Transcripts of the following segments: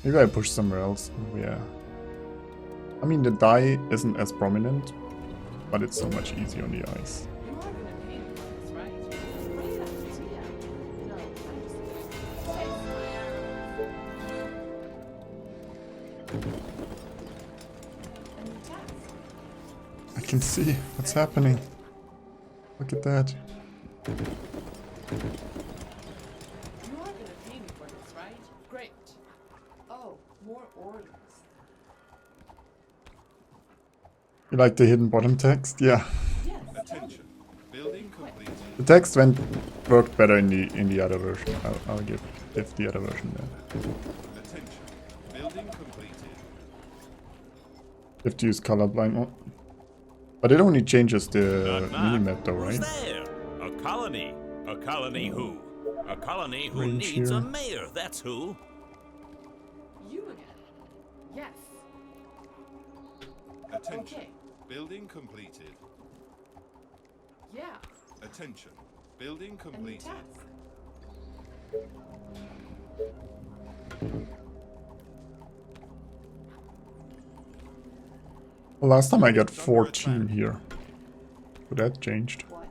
Maybe I push somewhere else. Yeah. I mean, the dye isn't as prominent, but it's so much easier on the ice. You are gonna pay me for this, right? Great idea. No, I'm just kidding. A new task. I can see what's happening. Look at that. You are gonna pay me for this, right? Great. Oh, more orders. You like the hidden bottom text? Yeah. Yes. Attention. Building completed. The text worked better in the other version. I'll give the other version that. Attention. Building completed. You have to use colorblind mode. But it only changes the Knock, knock. minimap though, Who's right? there? A colony. A colony who? A colony who Range needs a here. mayor, that's who. You again. Yes. Attention. Okay. Building completed. Yeah. Attention. Building A new completed. task. Well, last time I got Under 14 attack. here. So that changed. What?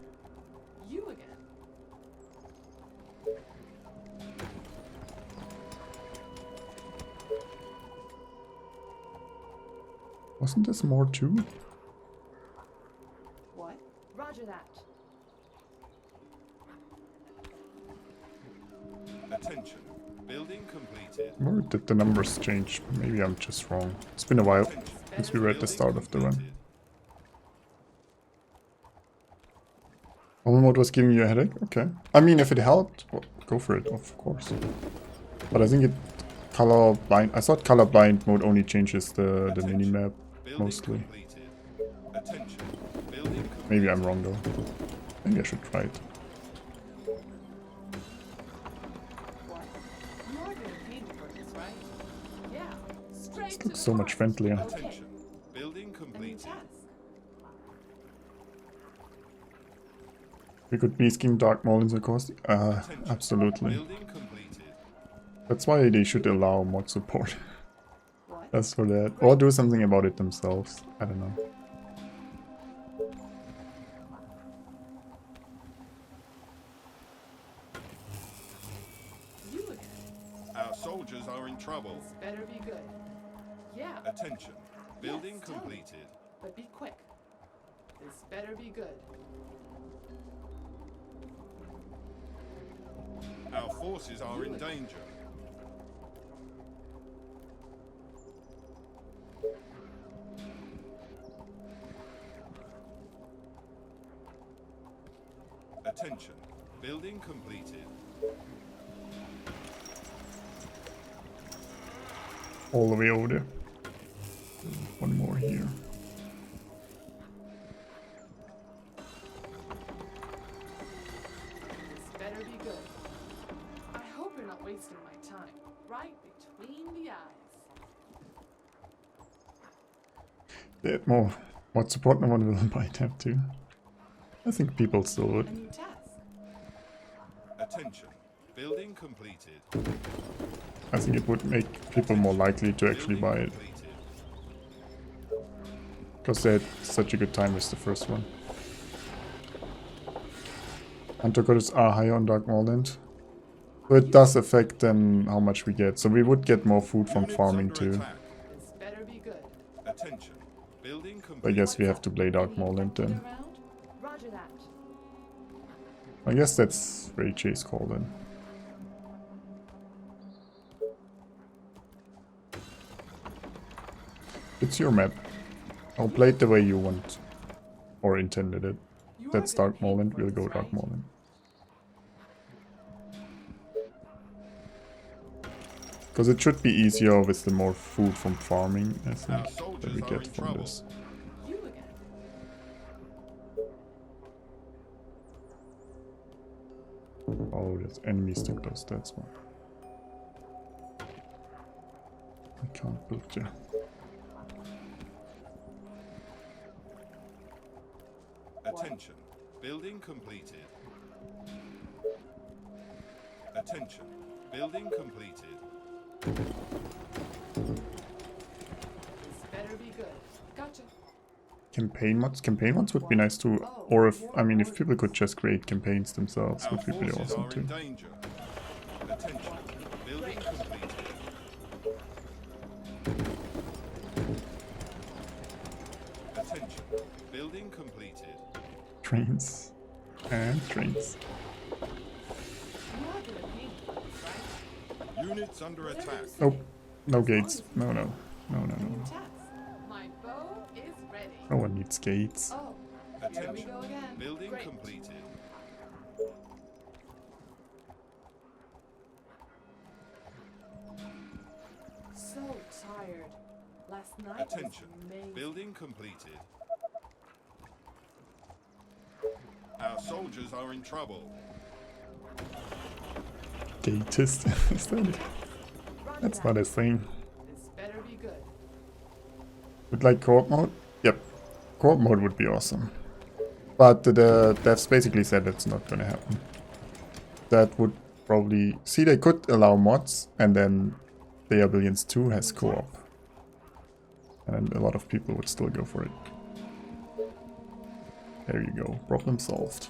You again. Wasn't this more too? What? Roger that. Attention. Building completed. Or did the numbers change? Maybe I'm just wrong. It's been a while since we were at the start of the run. Normal mode was giving you a headache? Okay. I mean, if it helped, well, go for it, of course. But I think it colorblind. I thought colorblind mode only changes the minimap mostly. Completed. Attention. Building completed. Maybe I'm wrong though. Maybe I should try it. What? You are gonna pay me for this, right? Yeah. Straight This to looks the so much point. friendlier. Okay. Attention. Building A new completed. task. We could be skin dark molins of course. Attention. Absolutely. Building completed. That's why they should allow mod support. What? As for that. Or do something about it themselves. I don't know. You again. Our soldiers are in trouble. This better be good. Yeah. Attention. Building Yes, tell me. completed. But be quick. This better be good. Our forces are in danger. Attention. Building completed. All the way over there. One more here. This better be good. I hope you're not wasting my time. Right between the eyes. They had more mod support, no one will buy tab 2. I think people still A would. new task. Attention. Building completed. I think it would make people more likely to actually buy it. Completed. Because they had such a good time with the first one. Hunter codes are higher on Dark Moorland. So it does affect then how much we get. So we would get more food from Units farming under too. attack. This better be good. Attention. Building I completed. guess we have to play Dark Any Moorland infected then. around? Roger that. I guess that's Ray Chase call then. It's your map. I'll play it the way you want. Or intended it. You are That's gonna Dark pay me Moorland, for we'll this, go Dark right? Moorland. Because it should be easier with the more food from farming, I think, Our that soldiers we are get in from trouble. this. You again. Oh, there's enemy stuck those, that's why. I can't build there. Attention. Building completed. Attention. Building completed. campaign mods. Campaign mods would be nice too. Or if, I mean, if people could just create campaigns themselves, Our would be really forces awesome are too. in danger. Attention. Building completed. Attention. Building completed. Trains. And trains. You are gonna pay me for this, right? Units under attack. Oh, no gates. No, no. No, no, no. New task. My bow is ready. No one needs gates. Oh, here we Attention. go again. Building Great. completed. So tired. Last night Attention. was amazing. Building completed. Our soldiers are in trouble. Gatist. Is that it? Run That's that. not a thing. This better be good. Would like co-op mode? Yep. Co-op mode would be awesome. But the devs basically said it's not gonna happen. That would probably... See, they could allow mods, and then They Billions 2 has co-op. And a lot of people would still go for it. There you go. Problem solved.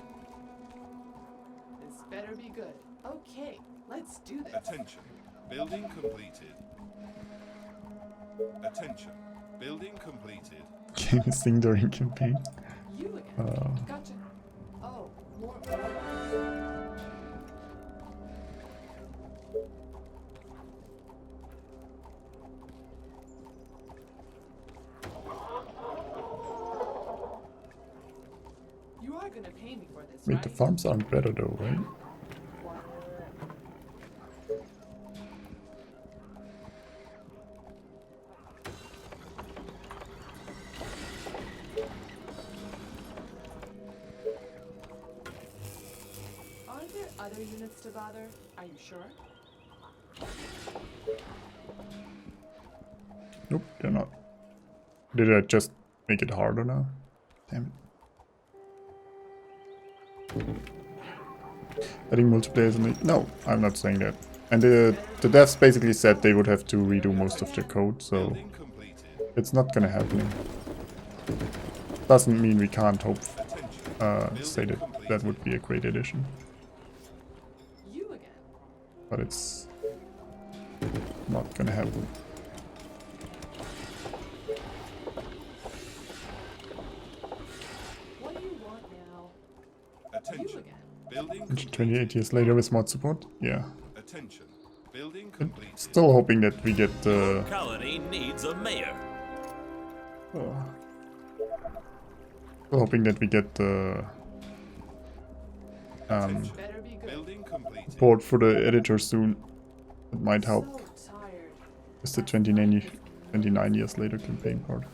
This better be good. Okay, let's do this. Attention. Building completed. Attention. Building completed. Game is sing during campaign. You again. Gotcha. Oh, more orders. You are gonna pay me for this, Wait, right? the farms aren't better though, right? What? Are there other units to bother? Are you sure? Nope, they're not. Did I just make it harder now? Damn it. I think multiplayer is only... No, I'm not saying that. And the devs basically said they would have to redo most of their code, so Building completed. it's not gonna happen. Doesn't mean we can't hope, say that that would be a great addition, You again. but it's not gonna happen. What do you want now? You Attention. again. Building And completed. 28 years later with mod support? Yeah. Attention. Building completed. Still hoping that we get Your colony needs a mayor. still hoping that we get the Attention. Better be good. Building completed. support for the editor soon. It might help. So tired. It's the 29 years later campaign part.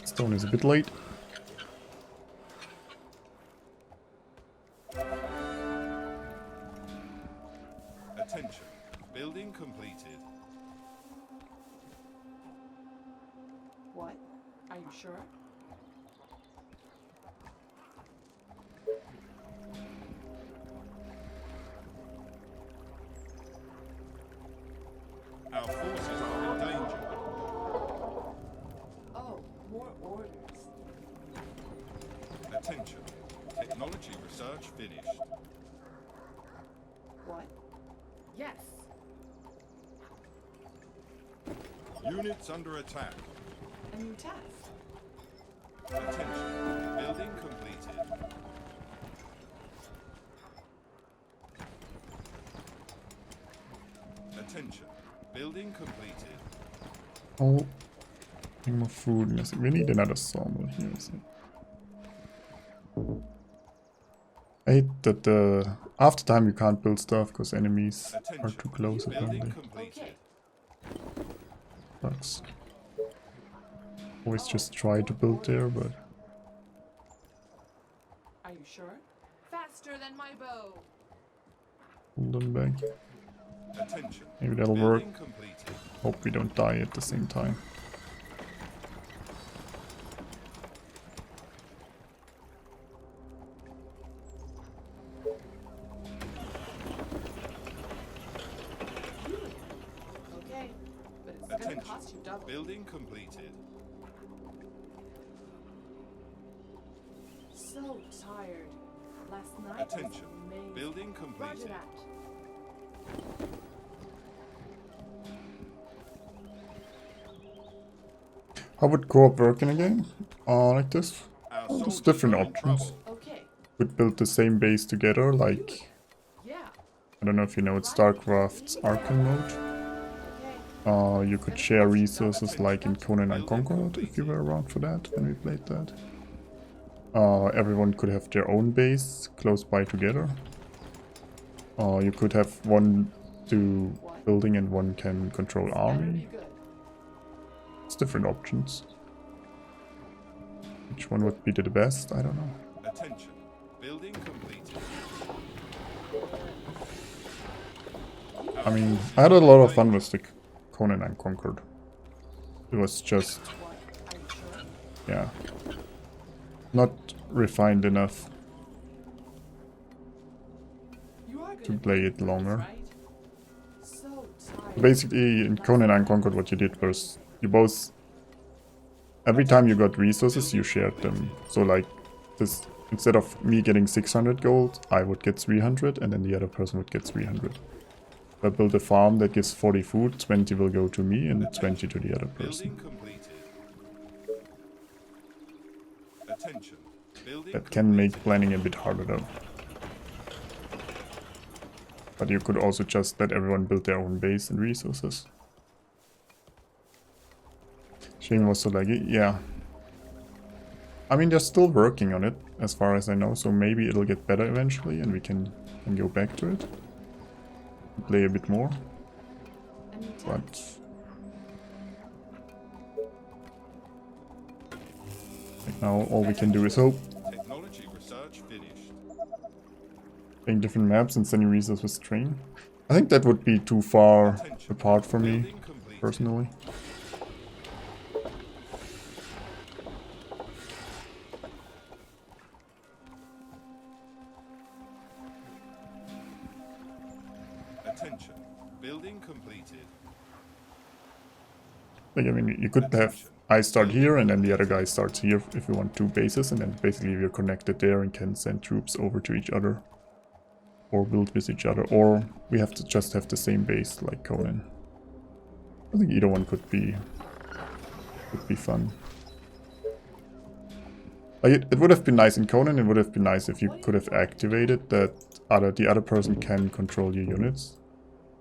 Stone is a bit late. Attention. Building completed. What? Are you sure? Our forces are in danger. Oh, more orders. Attention. Technology research finished. What? Yes. Units under attack. A new task. Attention. Building completed. Attention. Building completed. Oh, more food. Yes, we need another sawmill here. Is it? I hate that after time you can't build stuff because enemies are Attention. too close apparently. Building completed. Okay. Sucks. Always just try to build there, but Are you sure? Faster than my bow. hold them back. Attention. Maybe that'll work. Building completed. Hope we don't die at the same time. double. Building completed. So tired. Last night Attention. was amazing. Building Roger completed. that. How would co-op work in a game? Like this? Our Oh, there's soldiers different are in options. trouble. Okay. Would build the same base together, like, Yeah. I don't know if you know, it's StarCraft's Arkham mode. Okay. You could share resources like in Conan and Conquered, if you were around for that, when we played that. Everyone could have their own base close by together. You could have one do building and one can control Better army. be good. It's different options. Which one would be the best? I don't know. Attention. Building completed. I mean, I had a lot of fun with the Conan and Conquered. It was just, What? Are you sure? yeah, not refined enough You are to gonna play be it good, longer. right? So tired. Basically, in Conan and Conquered, what you did was you both, every time you got resources, you shared them. So like this, instead of me getting 600 gold, I would get 300 and then the other person would get 300. If I build a farm that gives 40 food, 20 will go to me and 20 to the other person. Building completed. Attention. Building That can make completed. planning a bit harder though. But you could also just let everyone build their own base and resources. Shane was so laggy, yeah. I mean, they're still working on it, as far as I know, so maybe it'll get better eventually and we can go back to it. Play a bit more, And you tell but right now all we can do is hope. Technology research finished. Playing different maps and sending resources with train. I think that would be too far Attention. apart for me, Building completed. personally. Attention. Building completed. Like, I mean, you could have I start here and then the other guy starts here if you want two bases, and then basically we're connected there and can send troops over to each other. Or build with each other, or we have to just have the same base like Conan. I think either one could be fun. Like it would have been nice in Conan, it would have been nice if you could have activated that the other person can control your units.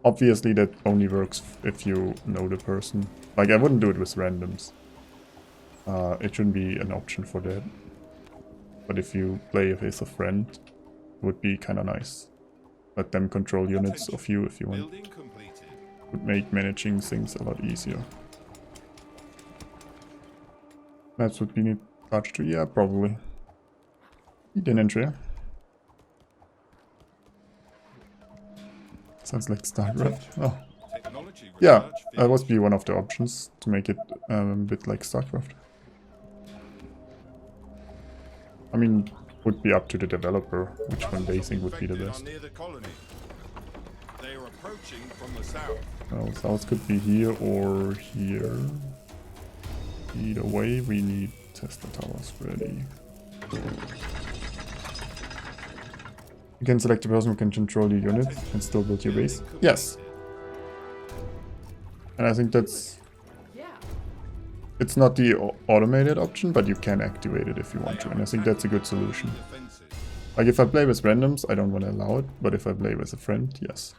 Obviously that only works if you know the person. Like I wouldn't do it with randoms. It shouldn't be an option for that. But if you play with a friend, it would be kinda nice. Let them control units of you if you want. Building completed. Would make managing things a lot easier. Maps would be need large too, yeah, probably. Eden entry. Sounds like StarCraft. Oh, Technology yeah, research that must finished. be one of the options to make it a bit like StarCraft. I mean, would be up to the developer which one they think would be the Infected best. are near the colony. They are approaching from the south. Well, south could be here or here. Either way, we need Tesla towers ready. You can select a person who can control your unit and still build your base. Yes. And I think that's... Yeah. It's not the automated option, but you can activate it if you want to. And I think that's a good solution. Defenses. Like if I play with randoms, I don't want to allow it. But if I play with a friend, yes.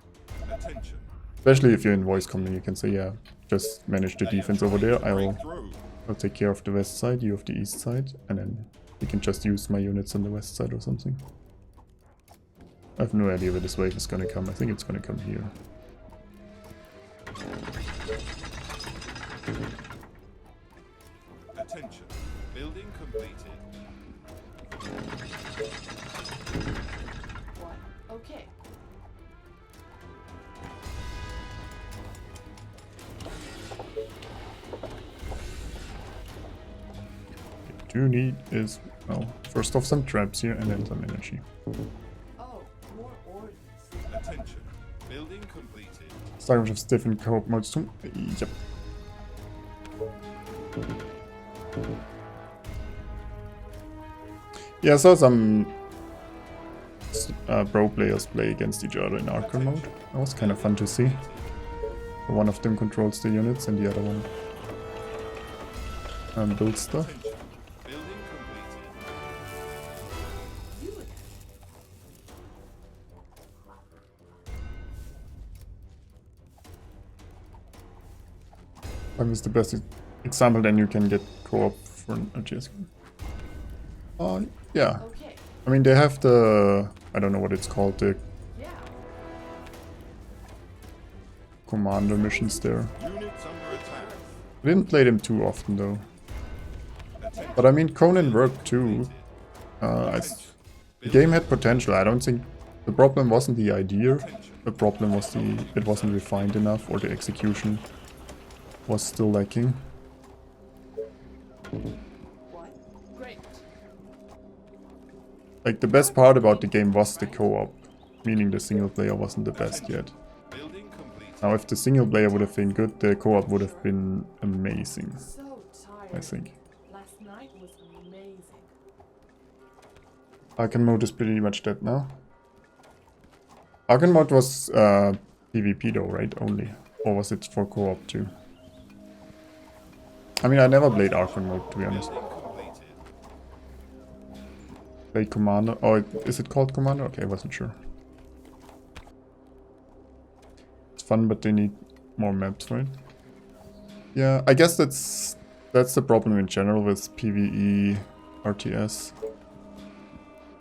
Attention. Especially if you're in voice command, you can say, yeah, just manage the defense over there. I'll take care of the west side, you of the east side. And then you can just use my units on the west side or something. I have no idea where this wave is gonna come. I think it's gonna come here. Attention. Building completed. What? Okay. What you need is, well, first off some traps here and then some energy. Oh, more orders. Attention. Building completed. StarCraft has different co-op modes too. Yep. Yeah, I saw some pro players play against each other in Archon mode. That was kind of fun to see. One of them controls the units and the other one builds stuff. Building completed. That is the best example, then you can get co-op for an RTS game. Yeah. Okay. I mean, they have the... I don't know what it's called, the Yeah. commander missions there. Units under attack. I didn't play them too often though. But I mean, Conan worked too. The game had potential. I don't think the problem wasn't the idea. The problem was it wasn't refined enough, or the execution was still lacking. What? Great. Like, the best part about the game was the co-op, meaning the single player wasn't the best yet. Building completed. Now, if the single player would have been good, the co-op would have been amazing, So tired. I think. Last night was amazing. Arcane mode is pretty much dead now. Arcane mode was PvP though, right? Only. Or was it for co-op too? I mean, I never played Arcane mode, to be honest. Building completed. Played Commander. Oh, is it called Commander? Okay, I wasn't sure. It's fun, but they need more maps, right? Yeah, I guess that's the problem in general with PvE RTS.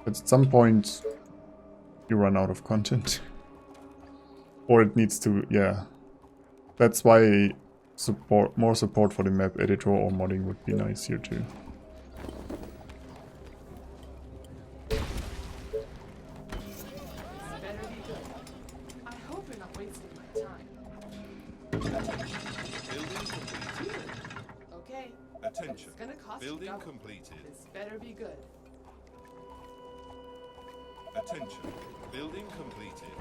At some point, you run out of content. Or it needs to, yeah. That's why more support for the map editor or modding would be nice here too. This better be good. I hope you're not wasting my time. Building completed. Okay. Attention. It's gonna cost you Building double. completed. This better be good. Attention. Building completed.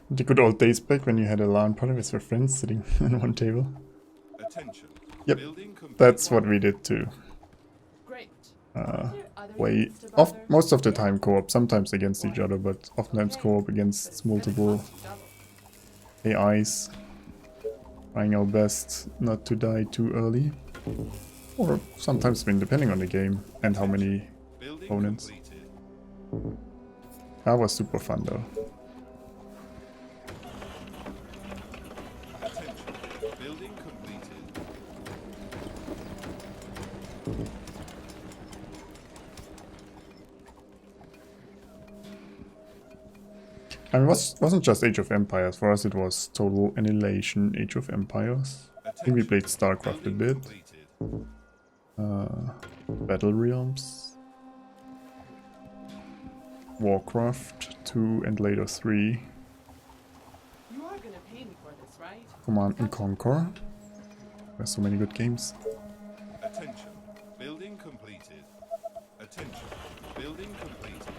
The good old days back when you had a LAN party with your friends sitting on one table. Attention. Yep, Building completed. that's what we did too. Great. Are there other Way units to bother? most of the time co-op, sometimes against each other, but oftentimes Okay. co-op against It's gonna multiple cost you double. AIs. Trying our best not to die too early. Or sometimes win, depending on the game and how many Building opponents. completed. That was super fun though. Attention. Building completed. I mean, it wasn't just Age of Empires. For us it was Total Annihilation, Age of Empires. I think we played StarCraft a bit. Completed. Battle Realms. Warcraft 2 and later 3. You are gonna pay me for this, right? Command and Conquer. There's so many good games. Attention. Building completed. Attention. Building completed.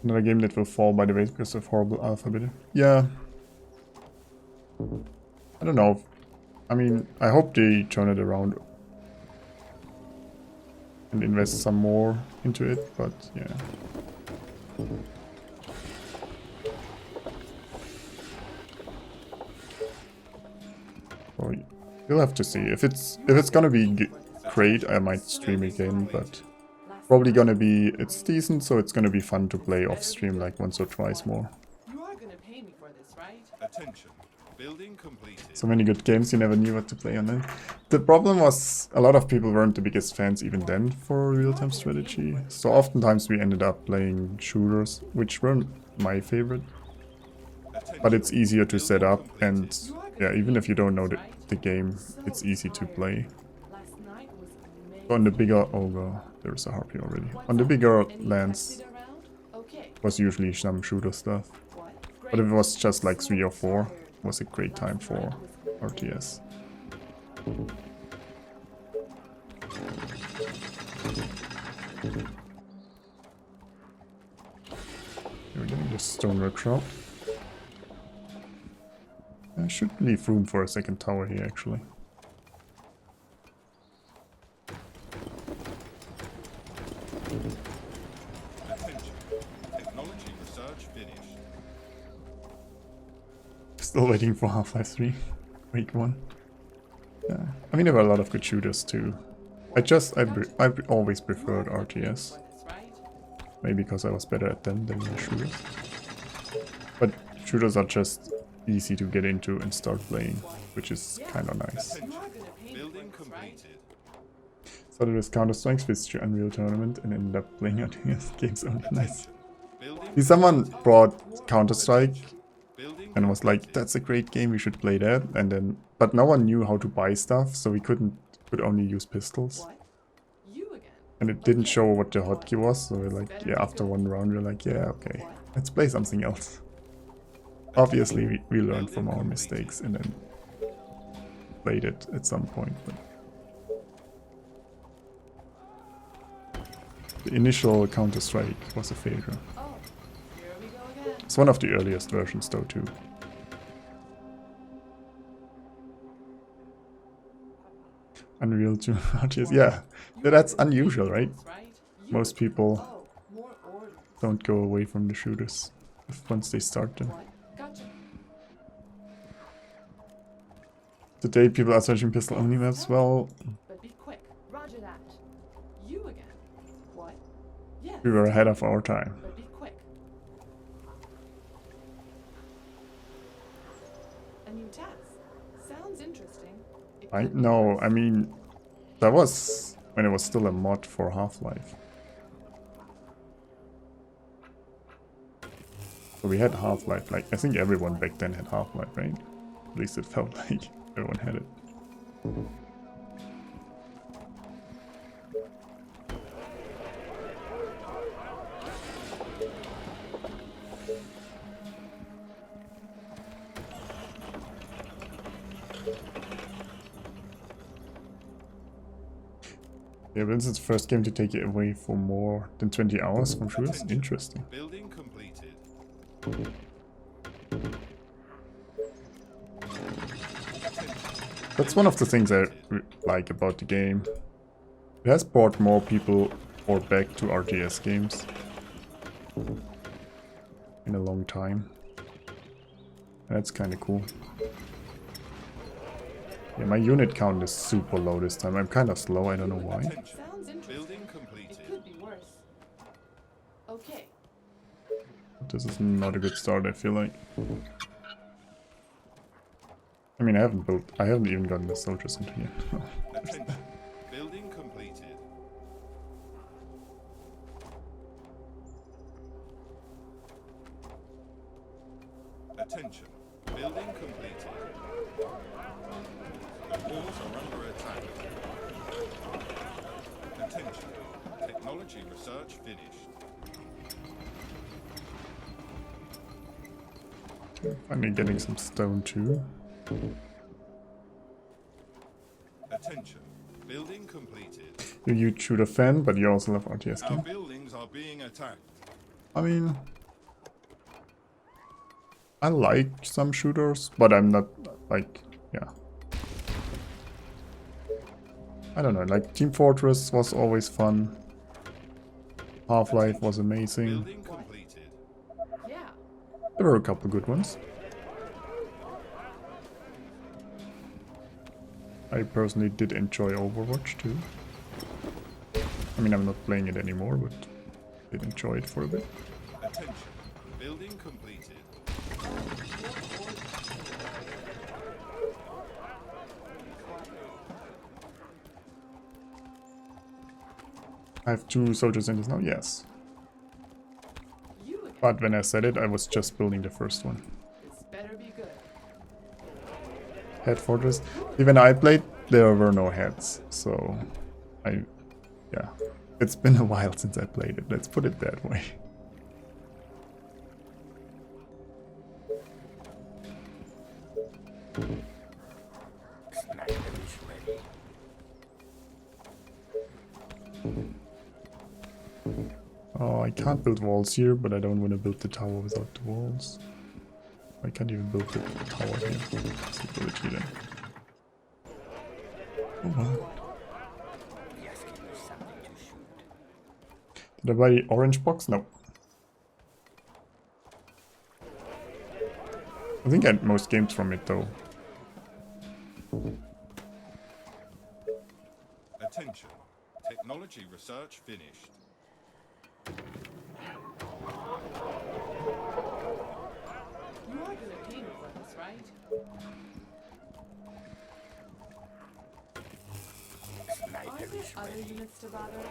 Another game that will fall by the way because of horrible alphabet. Yeah. I don't know. I mean, I hope they turn it around and invest some more into it, but yeah. So you'll have to see. If it's gonna be great, I might stream again, but probably gonna be, it's decent, so it's gonna be fun to play off stream like once or twice more. You are gonna pay me for this, right? Attention. Building completed. So many good games, you never knew what to play on them. The problem was a lot of people weren't the biggest fans even then for real-time strategy. So oftentimes we ended up playing shooters, which weren't my favorite. But it's easier to set up, and yeah, even if you don't know the game, it's easy to play. Last night was amazing. So on the bigger, oh well, there's a harpy already. On the bigger lands Around? Okay. was usually some shooter stuff. What? But if it was just like 3 or 4, it was a great time for RTS. We're getting the stone workshop. I should leave room for a second tower here, actually. Attention. Technology research finished. Still waiting for Half-Life 3. Week 1. Yeah. I mean, there were a lot of good shooters too. I always preferred RTS. Maybe because I was better at them than the shooters. But shooters are just easy to get into and start playing, which is kind of nice. Attention. Building completed. Started with Counter-Strike, switched to Unreal Tournament, and ended up playing RTS games only. Nice. Building. See, someone brought Counter-Strike Building. and was like, "That's a great game, we should play that." And then, but no one knew how to buy stuff, so we could only use pistols. What? You again? And it didn't show what the hotkey was, so we're like, yeah, after one round, we're like, yeah, okay, let's play something else. Obviously, we learned from our mistakes and then played it at some point. But the initial Counter-Strike was a failure. Oh, here we go again. It's one of the earliest versions, though, too. Unreal 2 RTS, yeah, that's unusual, right? Most people Oh, more orders. don't go away from the shooters once they start them. What? Gotcha. Today people are searching pistol only maps, well, But be quick. Roger that. You again. What? Yes. we were ahead of our time. But be quick. A new task. Sounds interesting. It I could be no, worse. I mean, that was when it was still a mod for Half-Life. So we had Half-Life, like, I think everyone back then had Half-Life, right? At least it felt like everyone had it. Yeah, but this is the first game to take it away for more than 20 hours from shooters. Interesting. Building completed. That's one of the things I like about the game. It has brought more people or back to RTS games in a long time. That's kind of cool. Yeah, my unit count is super low this time. I'm kind of slow, I don't know why. Sounds interesting. Building It completed. could be worse. Okay. This is not a good start, I feel like. I mean, I haven't even gotten the soldiers into here. Attention. Building completed. Attention. Building completed. The walls are under attack. Attention. Technology research finished. Finally getting some stone too. Attention. Building completed. You're a huge shooter fan, but you also love RTS Our games. buildings are being attacked. I mean, I like some shooters, but I'm not like, yeah. I don't know, like Team Fortress was always fun. Half-Life was amazing. Building completed. Yeah. There were a couple good ones. I personally did enjoy Overwatch too. I mean, I'm not playing it anymore, but did enjoy it for a bit. Attention. Building completed. I have 2 soldiers in this now, yes. You again. But when I said it, I was just building the first one. This better be good. Head Fortress. Even I played, there were no heads, so yeah. It's been a while since I played it, let's put it that way. Oh, I can't build walls here, but I don't want to build the tower without the walls. I can't even build the tower here. Let's build it here then. Oh well. Did I buy the orange box? No. I think I had most games from it though. Attention. Technology research finished. You are gonna pay me for this, right? Are there other units to bother?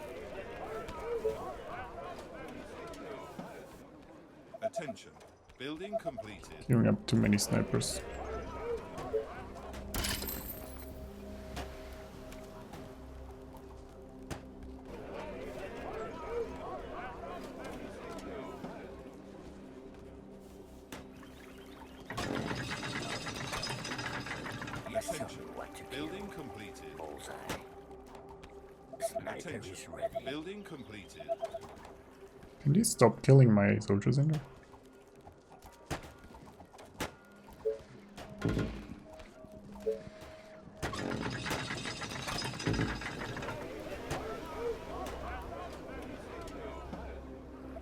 Attention. Building completed. Queuing up too many snipers. Attention. Building completed. Attention. Building completed. Can you stop killing my soldiers in there?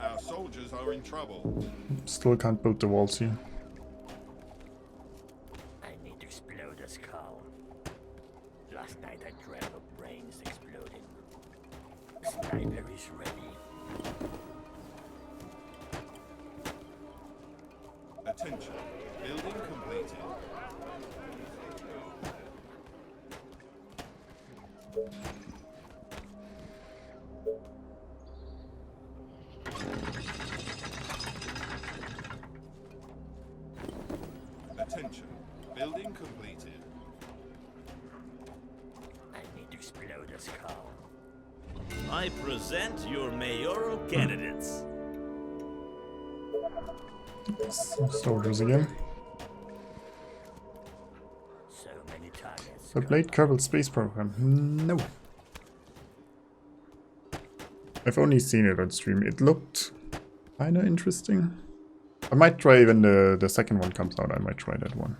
Our soldiers are in trouble. Still can't build the walls here. I need to explode a skull. Last night I dreamt of brains exploding. Sniper is ready. Attention. Building completed. Attention. Building completed. I need to explode a skull. I present your mayoral candidates. Soldiers again. So many targets. The Blade Kerbal Space Program. No. I've only seen it on stream. It looked kinda interesting. I might try when the second one comes out. I might try that one.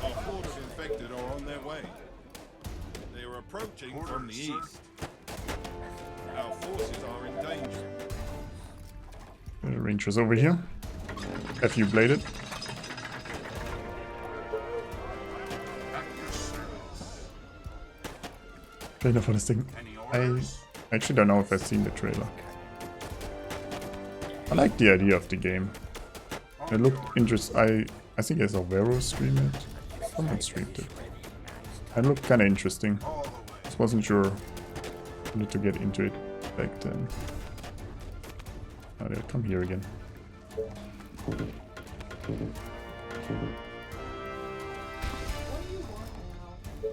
Our hordes of infected are on their way. They are approaching from the east. Our forces are in danger. The Rangers over here. Have you bladed? Trailer for this thing. I actually don't know if I've seen the trailer. I like the idea of the game. It looked interesting. I think I saw Vero stream it. Someone streamed it. It looked kind of interesting. Just wasn't sure. I need to get into it back then. Oh, they'll come here again. What do you want now?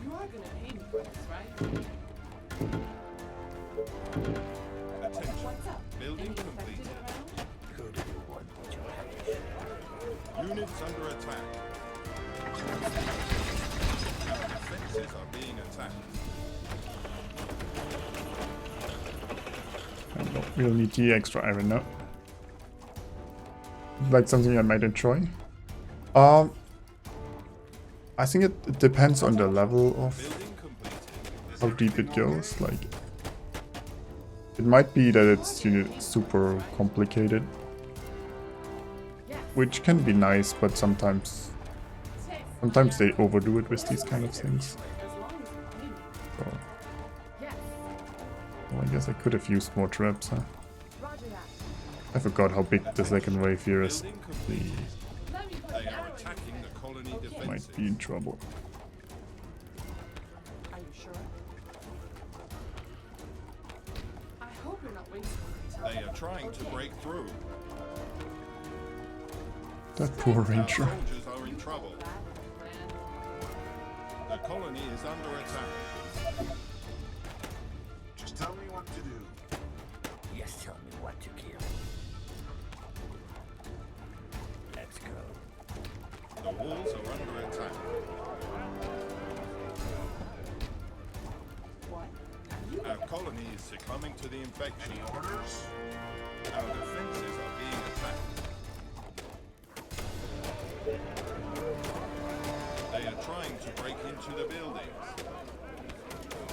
You are gonna pay me for this, right? Attention. What's up? Building Any completed. infected around? Who do you want me to punish? Units under attack. Our defenses are being attacked. We'll need the extra iron now. Like something I might enjoy. I think it depends on the level of Building completed. how deep it goes. Like, it might be that it's, you know, super complicated, Yes. which can be nice, but sometimes they overdo it with these kind of things. As long as you pay me. So, Yes. well, I guess I could have used more traps, huh? Roger that. I forgot how big the second wave here is. Building completed. Let me put They an are arrow in your attacking head. the colony Okay. defenses. Might be in trouble. Are you sure? I hope you're not wasting my time. They are trying to break through. That poor Our ranger. soldiers are in trouble. The colony is under attack. Just tell me what to do. Yes, tell me what to kill. Let's go. The walls are under attack. colony is succumbing to the infection. Any orders? Our defenses are being attacked. They are trying to break into the buildings.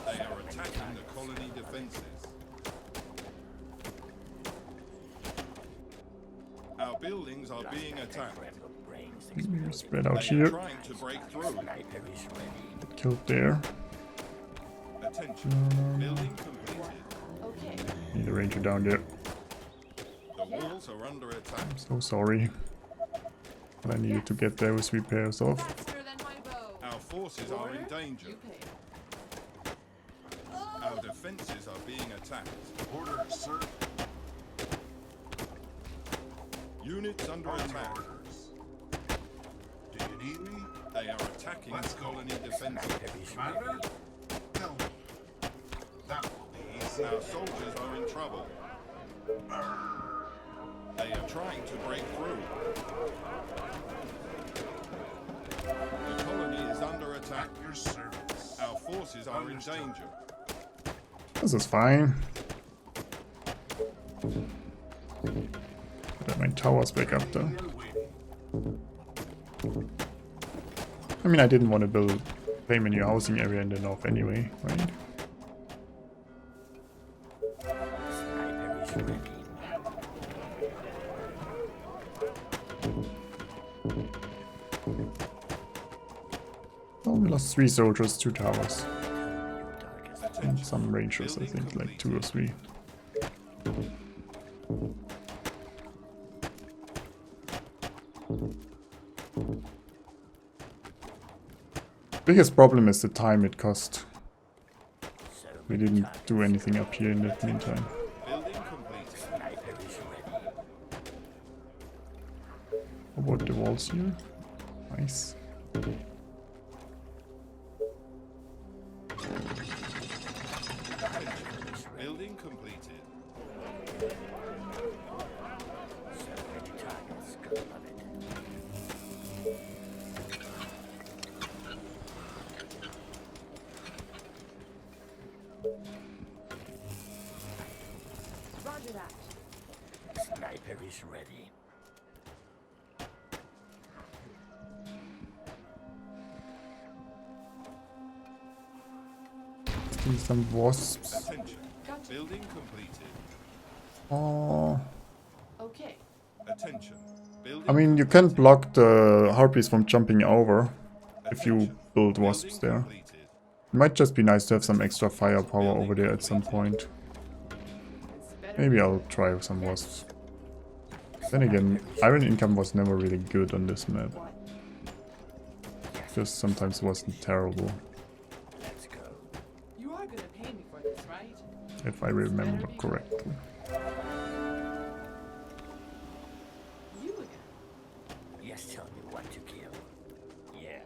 They are attacking the colony defenses. Our buildings are being attacked. Spread out They are here. trying to break through. Sniper is ready. Get killed there. Attention. Building completed. Okay. Need a ranger down there. The walls are under attack. So sorry. But I needed to get those repairs off. Faster than my bow. Our forces are in danger. You pay. Our defenses are being attacked. Orders, sir. Units under On the attack. orders. Do you need me? They are attacking Let's the go. colony defenses. Commander? Tell me. That will be easy. Our soldiers are in trouble. They are trying to break through. The colony is under attack. At your service. Our forces are in danger. This is fine. Get my towers back up though. Here waiting. I mean, I didn't want to claim a new housing area in the north anyway, right? Sniper is ready. Well, we lost 3 soldiers, 2 towers, Your darkest and some rangers, I think, like 2 or 3. Biggest problem is the time it cost. so We didn't do anything up here in the meantime. Building completed. Sniper is ready. How about the walls here? Nice. Building completed. So many targets. Go love it. Roger that. Sniper is ready. See some wasps. Attention. Gotcha. Building completed. Oh, Okay. Attention. Building I mean, you can block the harpies from jumping over if you Attention. build wasps Building there. completed. It might just be nice to have some extra firepower over there at some point. It's better. Maybe I'll try some wasps. Then again, iron income was never really good on this map. What? Just sometimes wasn't terrible, Let's go. You are gonna pay me for this, right? if I remember correctly. You again. Yes, tell me what to kill. Yeah.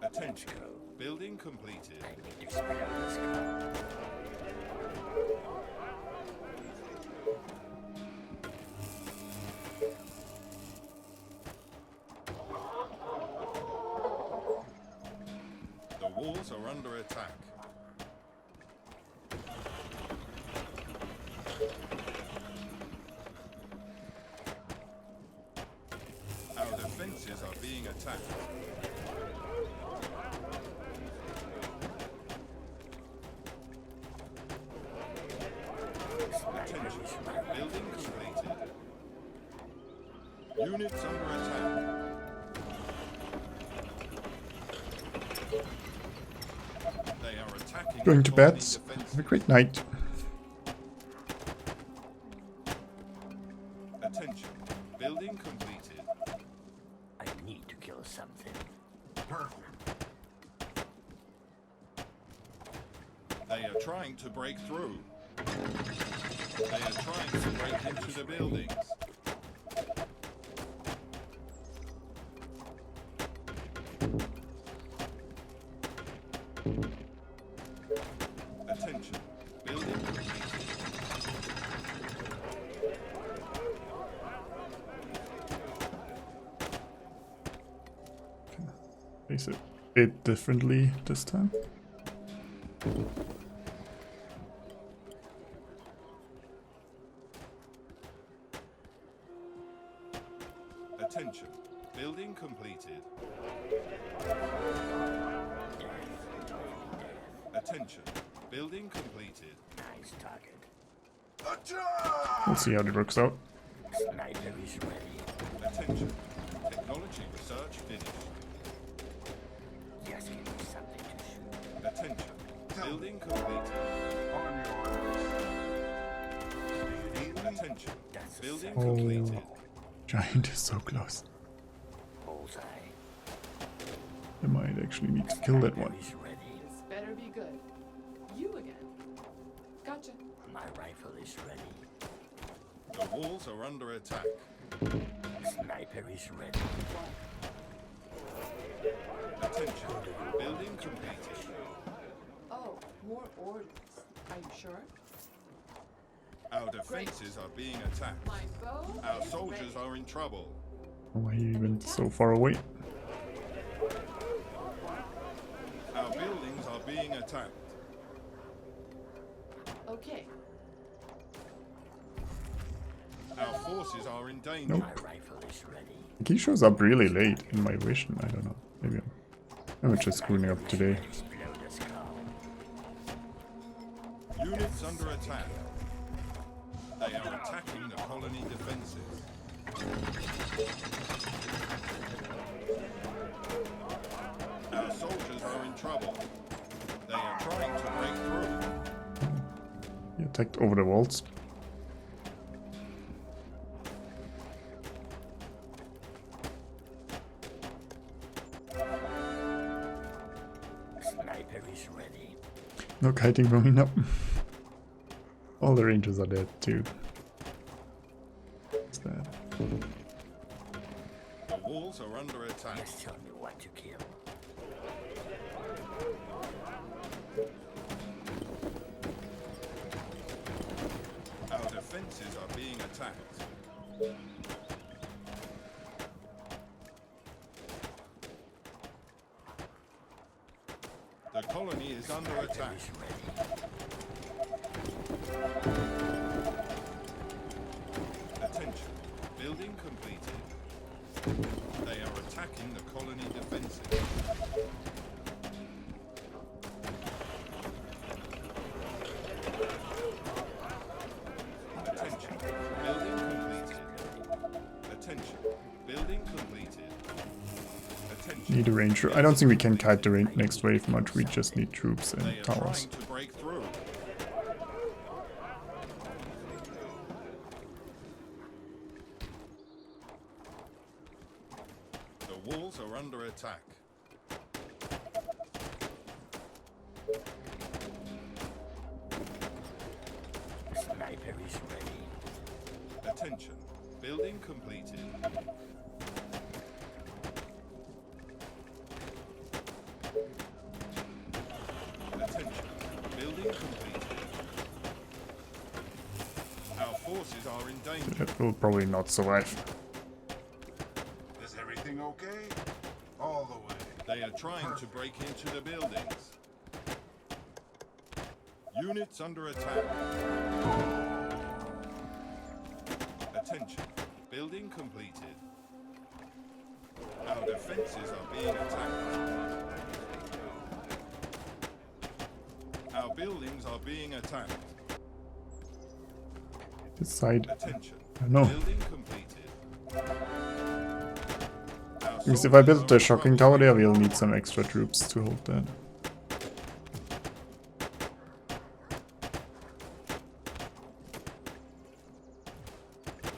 Attention. Building completed. I need to explode this car. The walls are under attack. Our defenses are being attacked. Attention. Building completed. Units under attack. They are attacking. Going the to bed. colony defenses. Have a great night. Attention. Building completed. I need to kill something. Perfect. They are trying to break through. They are trying to break into the buildings. Attention. Building completed. Place it a bit differently this time. Attention. Building completed. Attention. Building completed. Nice target. Attack! We'll see how it works out. Sniper is ready. Attention. Technology research finished. Just give me something to shoot. Attention. Building completed. On your orders. Do you need me? Attention. That's a Building second completed. Giant is so close. bullseye. I might actually need to kill that one. Sniper is ready. This better be good. You again. Gotcha. My rifle is ready. The walls are under attack. Sniper is ready. Attention. Building completed. Oh, more orders. Are you sure? Our defenses are being attacked. My bow Our is soldiers ready. are in trouble. Why are you even so far away? Our buildings are being attacked. Okay. Our forces are in danger. Nope. My rifle is ready. He shows up really late in my vision. I don't know. Maybe I'm just screwing up today. Explode the skull. Units under attack. They are attacking the colony defenses. Our soldiers are in trouble. They are trying to break through. He attacked over the walls. Sniper is ready. No kiting going up. All the rangers are dead too. What's that? The walls are under attack. Just tell me what to kill. Our defenses are being attacked. The colony is under attack. Is ready. Attention. Building completed. They are attacking the colony defenses. Attention. Building completed. Attention. Building completed. Attention. Need a ranger. I don't think we can kite the next wave much. We just need troops and They are towers. trying to break through. The walls are under attack. Sniper is ready. Attention. Building completed. Attention. Building completed. Our forces are in danger. That will probably not survive. Is everything okay? All the way. They are trying to break into the buildings. Units under attack. Attention. Building completed. Our defenses are being attacked. Our buildings are being attacked. This side. Attention. I don't know. Building completed. Our Because if I build soldiers the are in shocking trouble. tower there, we'll need some extra troops to hold that.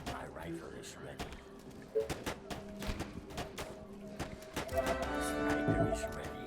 My rifle is ready. Sniper is ready.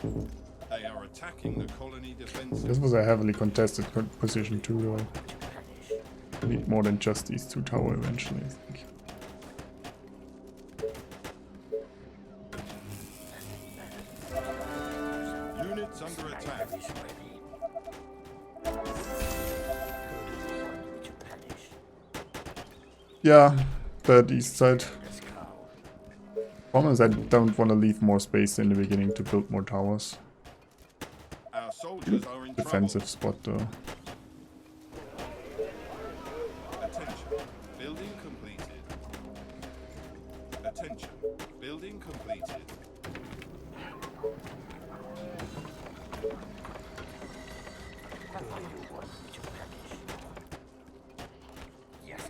They are attacking the colony defenses. This was a heavily contested position too, though. We need more than just these 2 towers eventually, I think. Units under attack. Yeah, that east side. Problem is I don't want to leave more space in the beginning to build more towers. Our soldiers are in Defensive spot though. Attention. Building completed. Attention. Building completed.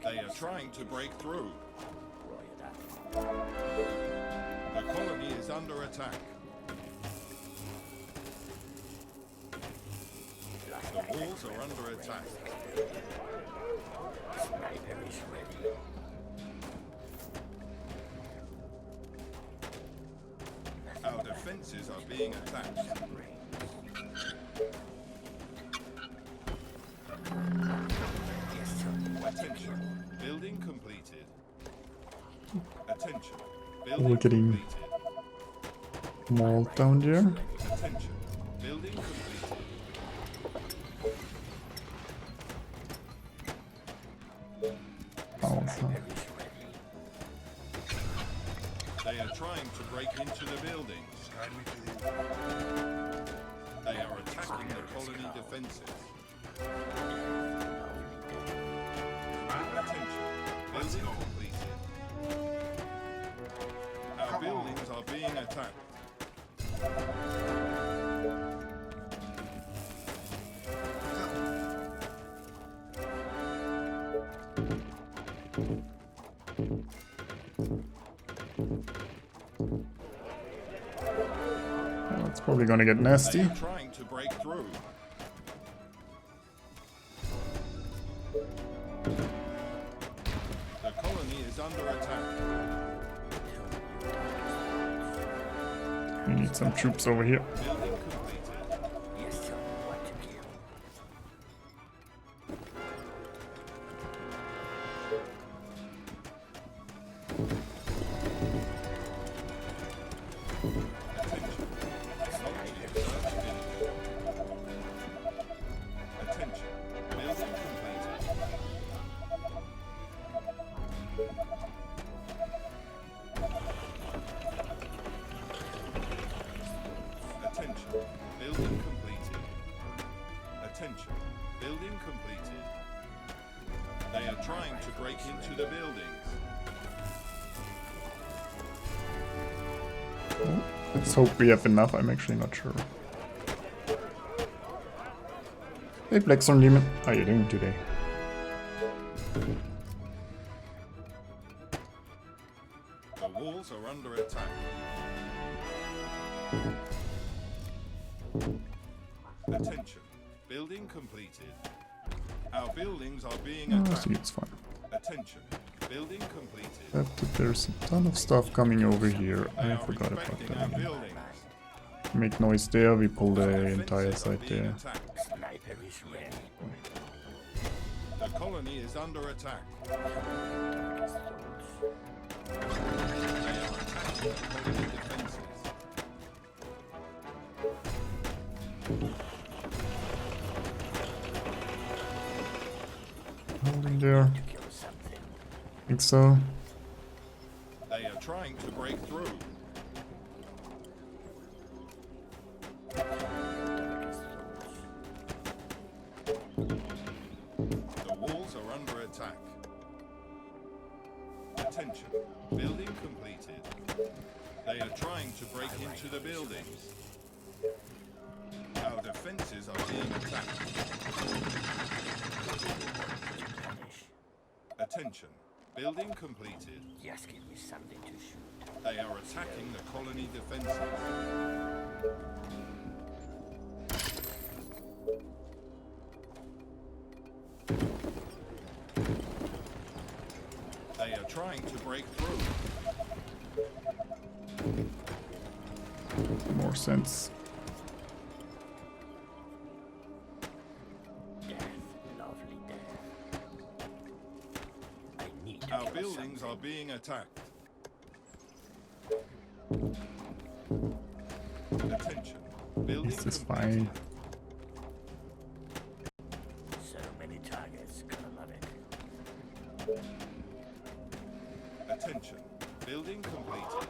They are trying to break through. The colony is under attack. The walls are under attack. Sniper is ready. Our defenses are being attacked. Attention. Building completed. Attention. Building We're getting completed. mauled down there. Attention. Building completed. Awesome. They are trying to break into the buildings. Guide me to the They are attacking the colony defenses. Attention. Building completed. Our buildings are being attacked. Well, it's probably gonna get They nasty. are trying to break through. The colony is under attack. We need some troops over here. Building completed. Yes, sir. What to kill? Attention. Building completed. Attention. Building completed. Attention. Building completed. They are trying to break into the buildings. Let's hope we have enough. I'm actually not sure. Hey, Blackstone Demon. How are you doing today? The walls are under attack. Attention. Building completed. Our buildings are being Oh, I attacked. see, it's fine. Attention. Building completed. But there's a ton of stuff coming over here. They I are forgot about inspecting that our again. buildings. Make noise there, we pull the Our entire defenses are side being there. attacked. Sniper is ready. The colony is under attack. They are attacking the colony defenses. Holding there. Kill something. Think so. They are trying to break through. The walls are under attack. Attention. Building completed. They are trying to break into the buildings. Our defenses are being attacked. Punish. Attention. Building completed. Yes, give me something to shoot. They are attacking the colony defenses. They are trying to break through. More sense. buildings are being attacked. Attention. Building This is completed. fine. So many targets, gonna love it. Attention. Building completed.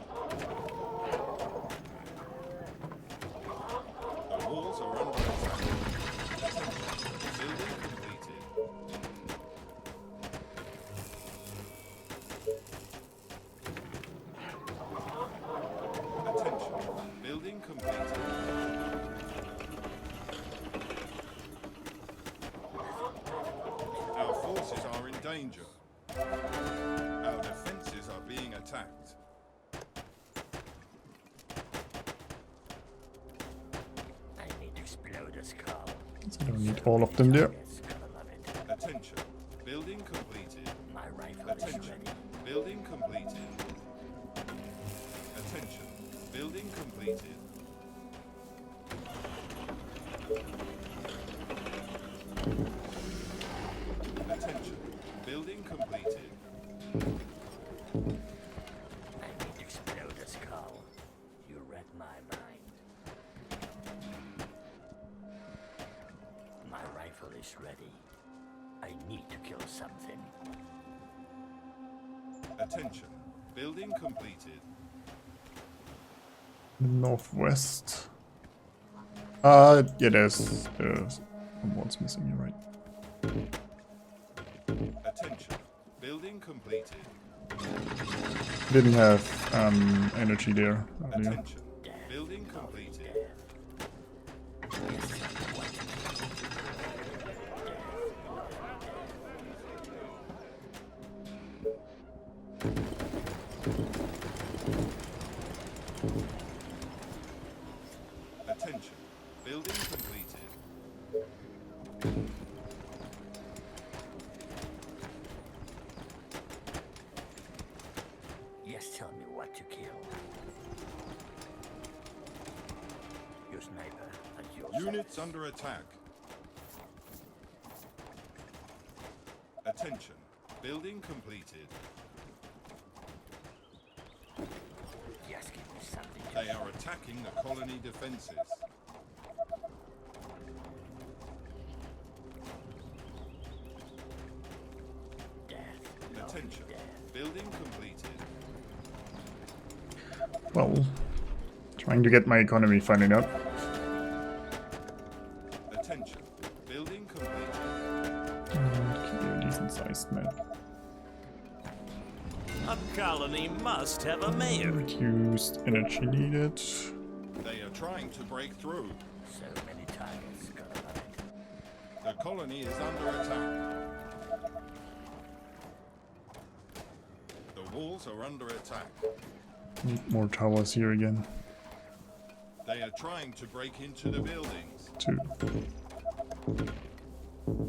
The walls are under attack. Attention. Building completed. Attention. Building completed. Our forces are in danger. Our defenses are being attacked. I need exploders, Carl. I don't need all of them there. Targets, gonna love it. Attention. Building completed. My rifle is Attention. ready. Building completed. Attention. Building completed. Attention. Building completed. I need exploders, Carl. You read my mind. My rifle is ready. I need to kill something. Attention. Building completed. Northwest. Yeah, there's some walls missing. You're right. Attention. Building completed. Didn't have energy there earlier. Attention. Building completed. Attention. Building completed. Yes, tell me what to kill. Your sniper at your Units service. under attack. Attention. Building completed. Yes, give me something to They are attacking the colony defenses. death. Attention. Building completed. Well, trying to get my economy funding up. Attention. Building completed. Okay, a decent sized map. A colony must have a mayor. Reduced energy needed. They are trying to break through. So many targets, gonna love it. The colony is under attack. The walls are under attack. Need more towers here again. They are trying to break into the buildings. 2.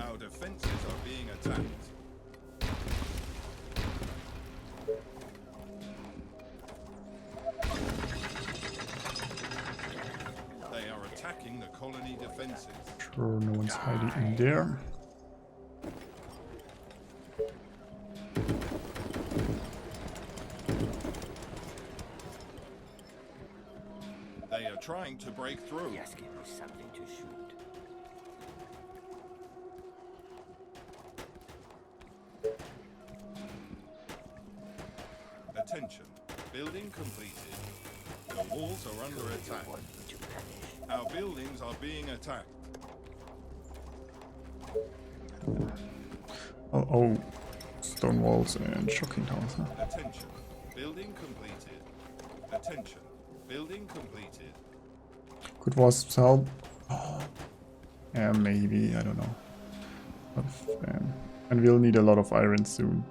Our defenses are being attacked. They are attacking the colony defenses. Sure, no one's hiding in there. They are trying to break through. Yes, give me something to shoot. Attention. Building completed. The walls are under attack. Want me to punish? Our buildings are being attacked. Oh, stone walls and shocking towers. Huh? Attention. Building completed. Attention. Building completed. Could wasps help? Yeah, maybe. I don't know. And we'll need a lot of iron soon.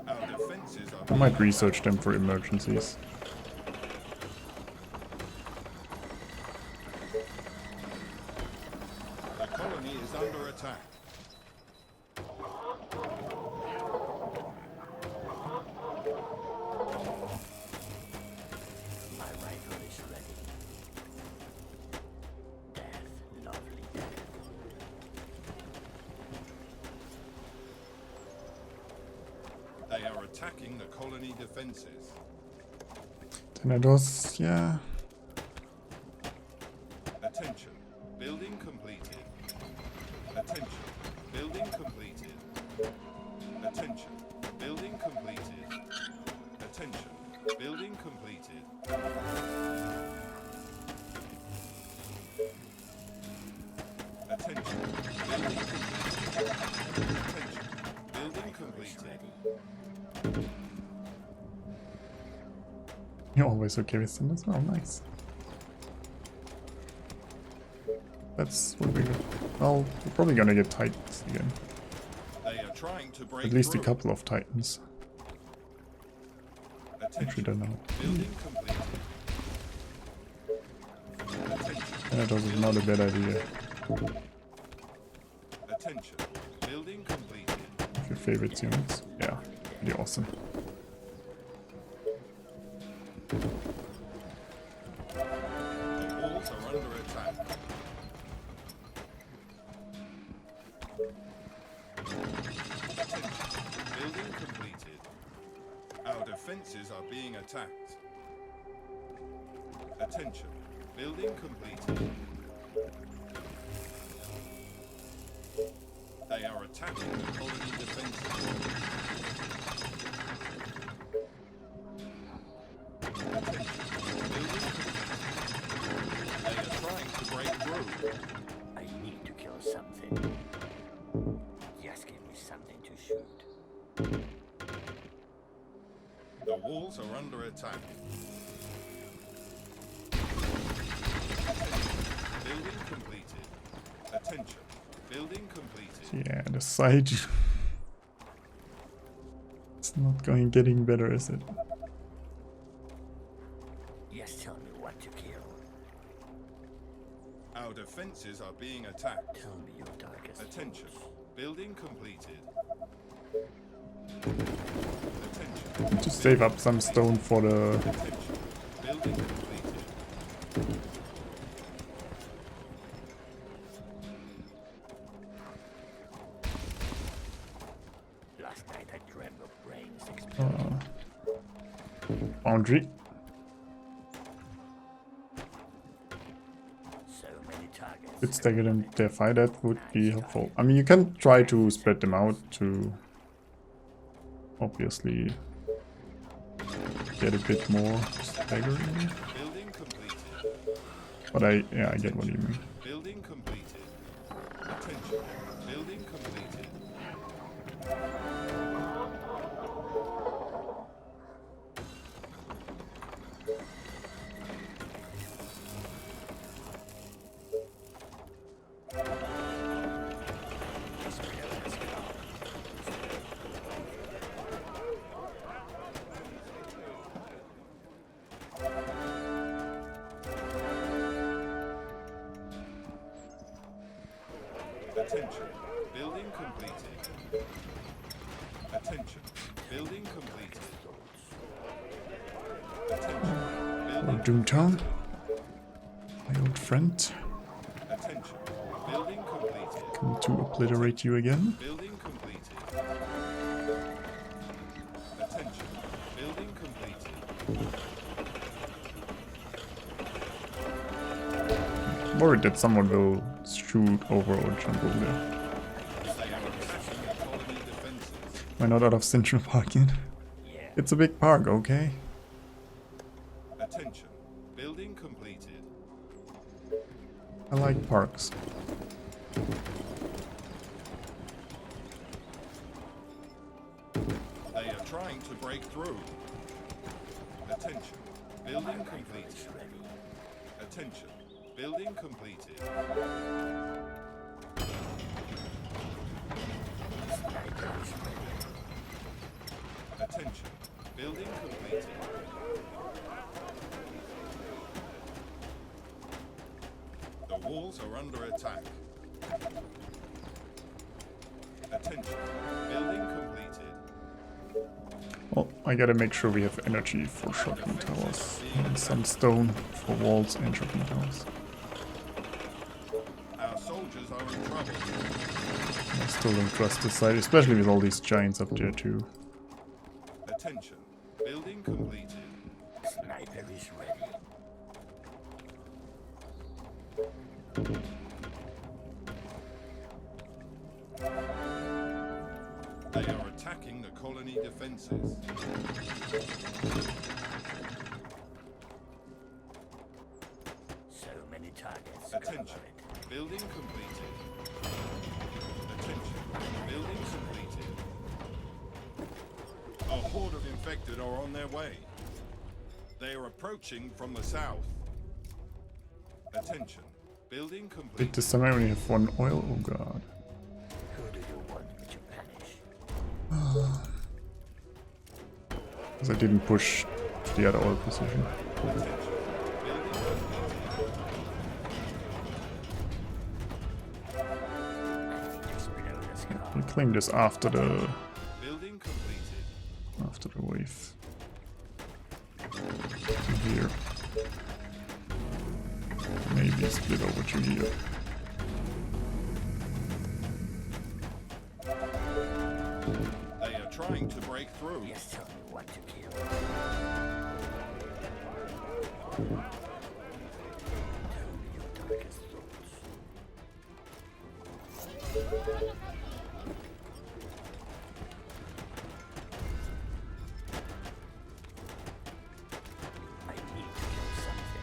Our defenses are I being might research them for emergencies. The colony is under attack. My rifle is ready. Death, lovely death. They are attacking the colony defenses. Tornadoes, yeah. Attention. Building completed. Attention. Building completed. Attention. Building completed. Attention. Building completed. Attention. Building completed. Attention. Building completed. You're always okay with them as well, nice. That's what we got. Well, we're probably gonna get Titans again. They are trying to break At least a through. couple of Titans. Actually, don't know. Building completed. Attention. Tornadoes is not a bad idea. Attention. Building completed. Your favorite units. Yeah, pretty awesome. The walls are under attack. Attention. Building completed. Our defenses are being attacked. Attention. Building completed. They are attacking the colony defenses. Attention. Building completed. They are trying to break through. I need to kill something. Just give me something to shoot. The walls are under attack. Attention. Building completed. Attention. Building completed. Yeah, the side. It's not getting better, is it? Just tell me what to kill. Our defenses are being attacked. Tell me your darkest Attention. thoughts. Building completed. Attention. To save up some stone for the. Attention. Building completed. Last night I dreamt of brains exploding. Boundary. So many targets. Could stagger them their fight, that would be helpful. I mean, you can try to spread them out to obviously get a bit more staggering. Building completed. But yeah, I get what you mean. Building completed. Attention. Building completed. Attention. Building completed. Attention. Building completed. Attention. Building Doomtown, my old friend, Attention. Building completed. come to obliterate you again. Building completed. Attention. Building completed. Worried that someone will shoot over or jump over there. They are attacking the colony defenses. Why not out of Central Park yet? It's a big park, okay? Attention. Building completed. I like parks. They are trying to break through. Attention. Building completed. Attention. Building completed. Attention. Building completed. The walls are under attack. Attention. Building completed. Well, I gotta make sure we have energy for shotgun towers and some stone for walls and shotgun towers. Our soldiers are in trouble. I still don't trust this side, especially with all these giants up there too. Attention. Building completed. Sniper is ready. They are attacking the colony defenses. So many targets. Gotta Attention. love it. Building completed. Attention. Building completed. A horde of infected are on their way. They are approaching from the south. Attention. Building Wait, complete. this time I only have 1 oil? Oh god. Who do you want me to punish? Because I didn't push to the other oil position. Explode the skull. We claim this after the Building completed. wave. To here. Maybe split over to here. They are trying to break through. Yes, tell me what to kill. Tell me your darkest thoughts. I need to kill something.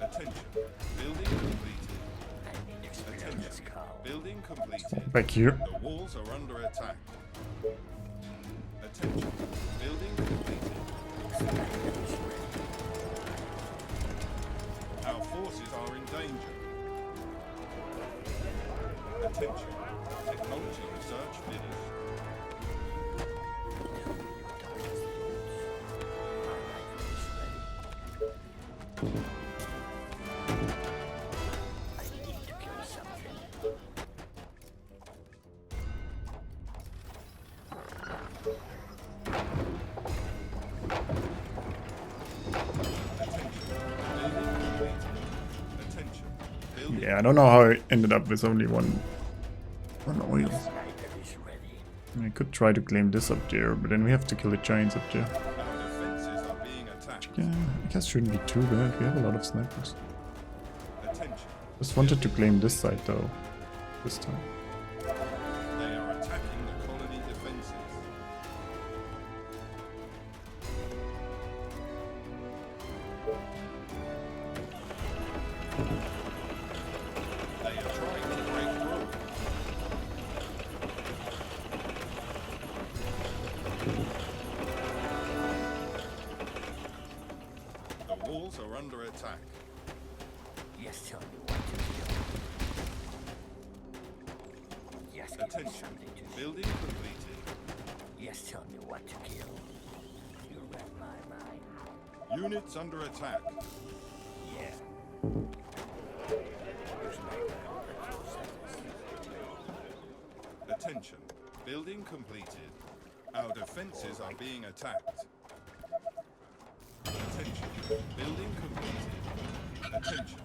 Attention. Building completed. I need to explode the Attention. skull. Building completed. Back here. The walls are under attack. Attention. Building completed. Sniper is ready. Our forces are in danger. Attention. Technology research finished. Tell me your darkest thoughts. My rifle is ready. I need to kill something. Building completed. Attention. Building. Yeah, I don't know how I ended up with only one oil. Sniper is ready. I could try to claim this up there, but then we have to kill the giants up there. Our defenses are being attacked. Yeah, I guess shouldn't be too bad. We have a lot of snipers. Attention. Just wanted to claim this side though. This time. They are attacking the colony defenses. They are trying to break through. The walls are under attack. Yes, tell me what to kill. Yes, give me Attention. something to do. Building completed. Yes, tell me what to kill. You read my mind. Units under attack. Yeah. Your sniper at your service. Attention. Building completed. Our defenses are being attacked. Attention. Building completed. Attention.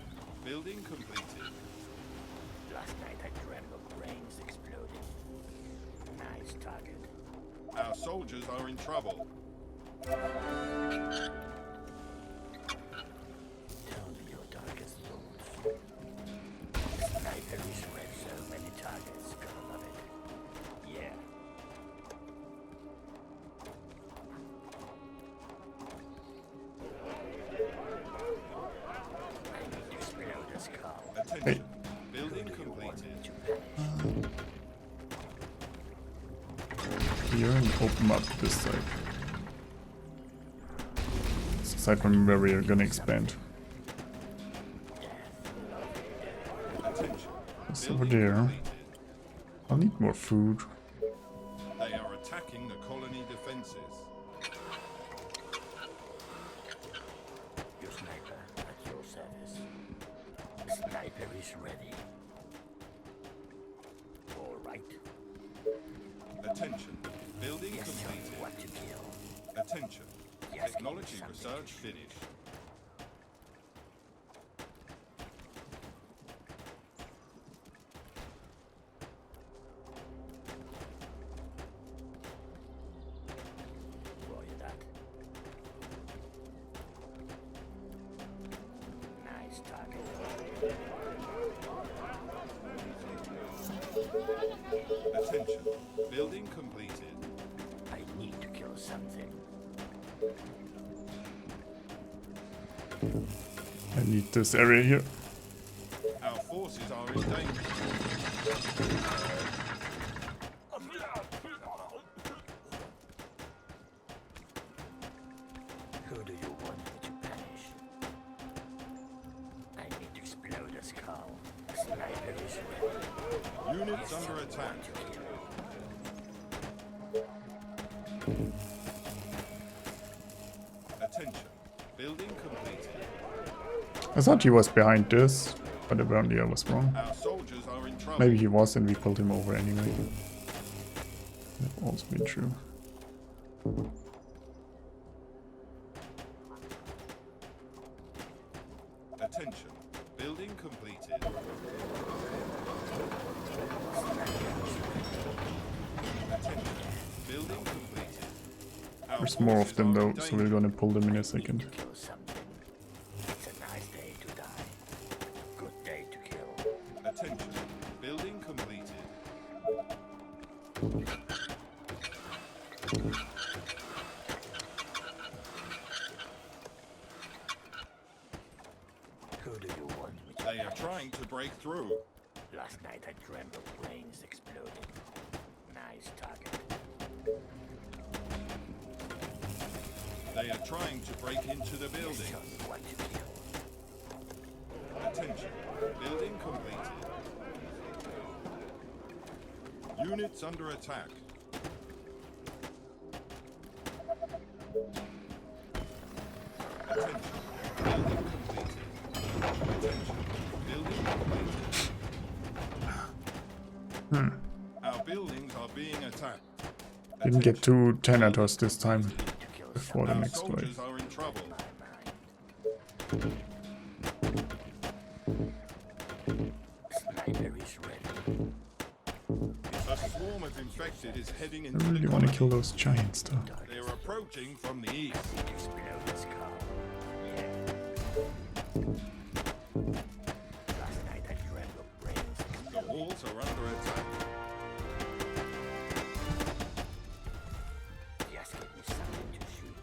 Building completed. Last night I dreamt of brains exploding. Nice target. Our soldiers are in trouble. Tell me your darkest thoughts. Sniper is red, so many targets. Gotta love it. Yeah. I need to explode the skull. Attention. Building completed. To panish. Here and open up this side. It's aside from where we are gonna expand. Attention. It's over Building there. completed. I'll need more food. They are attacking the colony defenses. Your sniper at your service. Sniper is ready. All right. Attention. Building Yes, tell me completed. what to kill. Attention. Yes, Technology something research to- finished. Attention. Building completed. I need to kill something. I need this area here. Our forces are in danger. Who do you want me to punish? I need to explode a skull. The sniper is ready. Units under attack. Attention. Building completed. I thought he was behind this, but apparently I was wrong. Our soldiers are in trouble. Maybe he was and we pulled him over anyway. That also been true. Attention. Building completed. Attention. Building completed. Our There's more of forces them are though, in so we're danger. gonna pull them in a second. Kill something. It's a nice day to die. Good day to kill. Attention. Building completed. Who do you want me to They are punish? trying to break through. Last night I dreamt of brains exploding. Nice target. They are trying to break into the building. Show me what to kill. Attention. Building completed. Units under attack. Attention. Building completed. Attention. Building completed. Our buildings are being attacked. Didn't get two Thanatos this time To kill before the Our next wave. soldiers are in trouble. my mind. Sniper is ready. A swarm of infected is heading I into really the want to colony. kill those giants though. They are approaching from the east. Explode the skull. Yeah. Last night I dreamt of brains. The walls are under attack. Just give me something to shoot.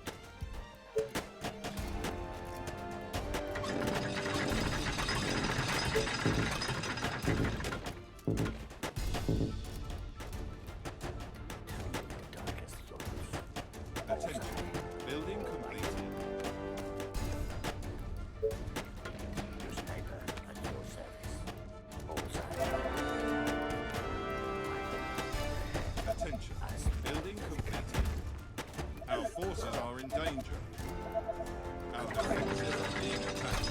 Darkest souls. Attention. Building completed. Your sniper at your service. Bullseye. Attention. Building completed. Our forces are in danger. Our defenses are being attacked.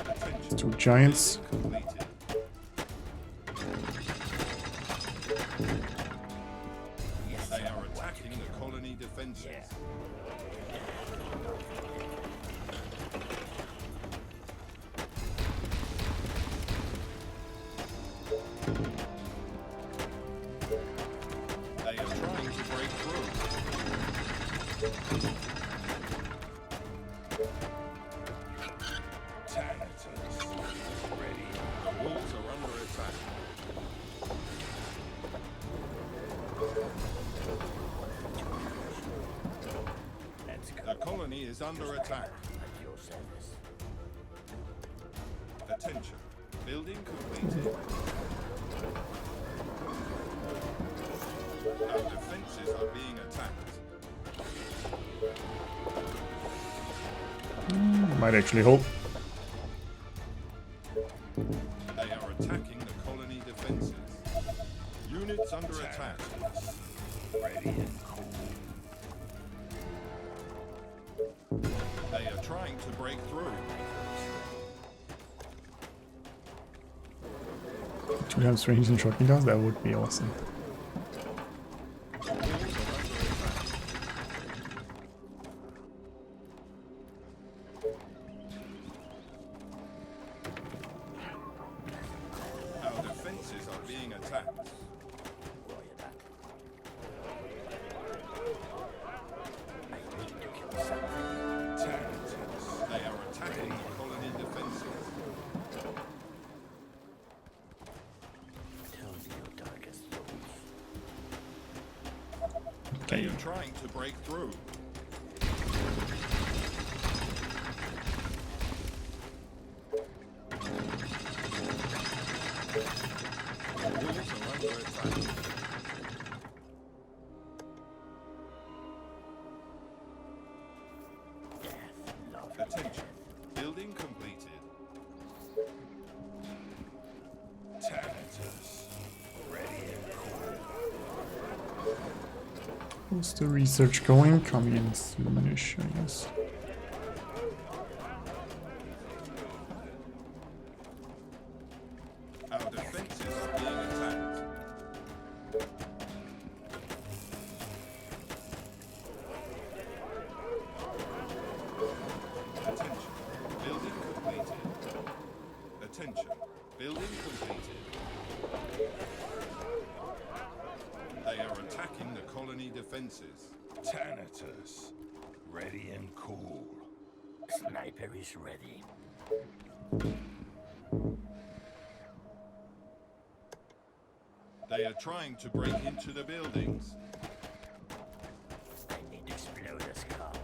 Attention. Two giants. Building completed. They are attacking the colony defenses. They are trying to break through. Thanatos. Ready. The walls are under attack. Let's go. The colony is under attack. At your service. Attention. Building completed. Our defenses are being attacked. Might actually hold. They are attacking the colony defenses. Units under attack. Ready and cool. They are trying to break through. 2 times range and shotgun does, that would be awesome. The walls are under attack. Our defenses are being attacked. Roger that. They are trying to break through. The walls are under attack. Attention. Building completed. Thanatos. Ready and cool. How's the research going? Coming in soonish, I guess. Our defenses are being attacked. Attention. Building completed. Attention. Building completed. They are attacking the colony defenses. Thanatos. Ready and cool. Sniper is ready. They are trying to break into the buildings. I need to explode a skull.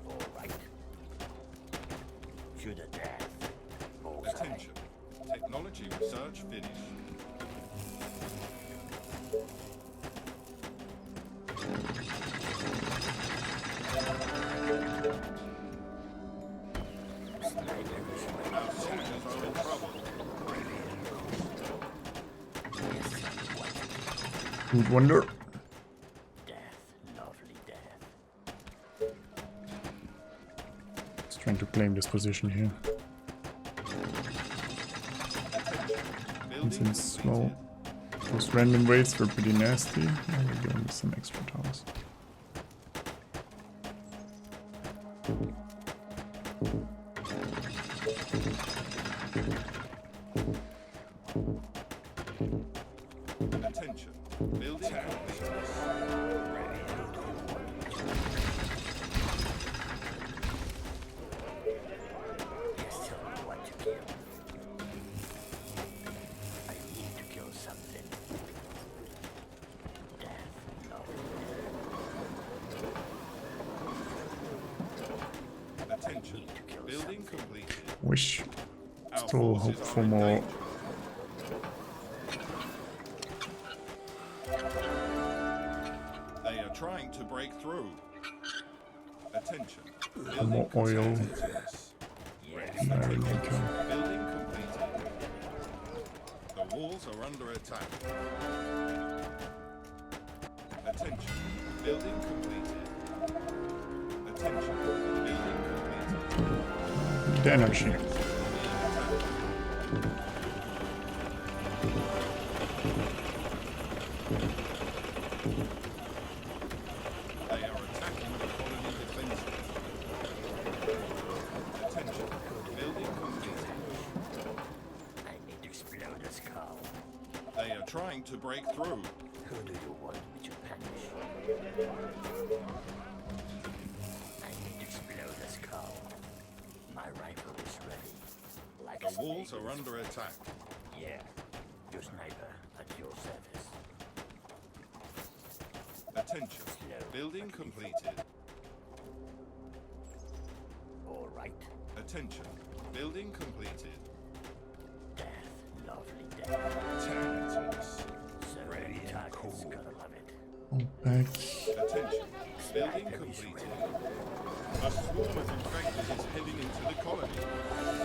All right. To the death. Bullseye. Attention. Technology research finished. Sniper is ready. Our soldiers are in trouble. Good wonder. Death. Lovely death. Just trying to claim this position here. And since, well, those random raids were pretty nasty, we're going with some extra towers. Attention. Building completed. Ready and cool. Yes, tell me what to kill. I need to kill something. Death. Lovely death. Attention. Building completed. Wish. Our Still hope forces for are in more. danger. They are trying to break through. Attention. More oil. Yes. There we go. Building completed. The walls are under attack. Attention. Building completed. Attention. Building completed. The energy. They are attacking the colony defenses. Attention. Building completed. I need to explode a skull. They are trying to break through. Who do you want me to punish? I need to explode a skull. My rifle is ready. Like The walls are under attack. Yeah. Your sniper at your service. Attention. Building completed. All right. Attention. Building completed. Death. Lovely death. Thanatos. So ready and cool. Gotta love it. Oh, back. Attention. Building completed. A swarm of infected is heading into the colony.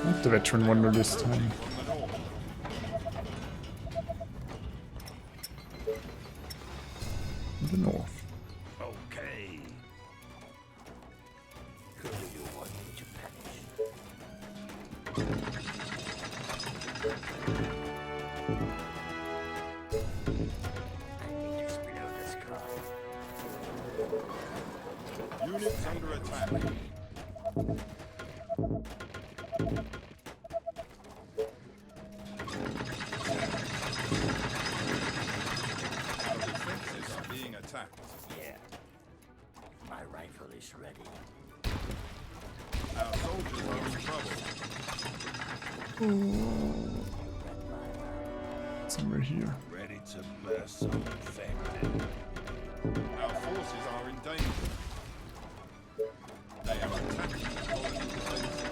Not the veteran wonder this time. From the north. In the north. Okay. Who do you want me to punish? I need to explode the skull. Units under attack. Our defenses are being attacked. Yeah. My rifle is ready. Our soldiers are in trouble. Somewhere here. Ready to burst some infected. Our forces are in danger. They are attacking the colony defenses.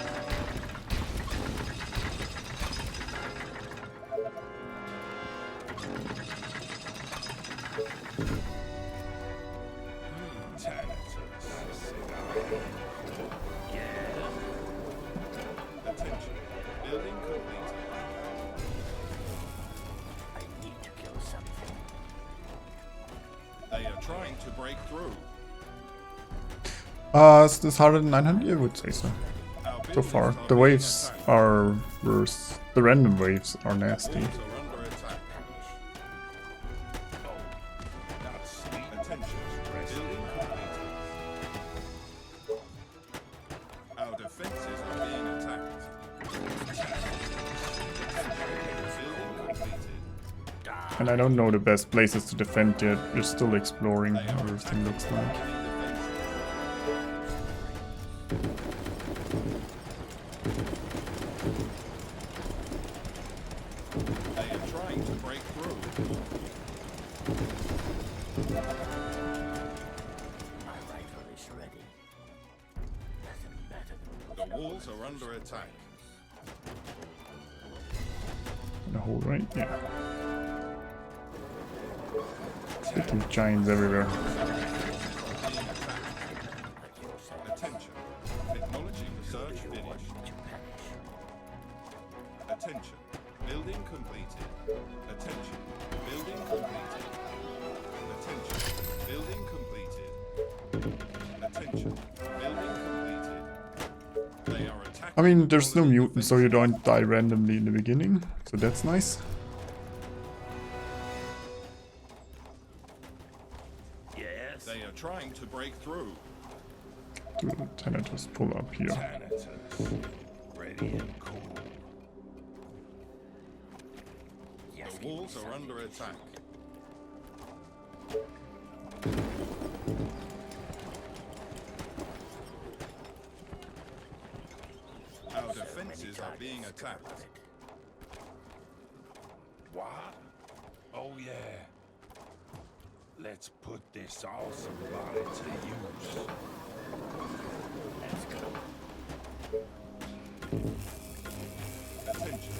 Attention. Building complete. I need to kill something. They are trying to break through. Is this harder than 900? I would say so. Our So far. buildings are The being waves attacked. are worse. The random waves are nasty. Walls are under attack. Attention. Building completed. Our defenses are being attacked. Building completed. And I don't know the best places to defend yet. We're still exploring They how are everything looks attacking like. colony defenses. They are trying to break through. My rifle is ready. Nothing better than The walls are under attack. The whole right? Yeah. Freaking giants everywhere. Attention. Technology research finished. Attention. Building completed. Attention. Building completed. Attention. Building completed. Attention. Building completed. They are attacking. I mean, there's no colony mutant, so you don't die randomly in the beginning. So that's nice. Yes. They are trying to break through. Do Thanatos pull up here. Ready and cool. Yes. The walls are under attack. Our defenses are being attacked. What? Oh yeah. Let's put this awesome body to use. Let's go. Attention.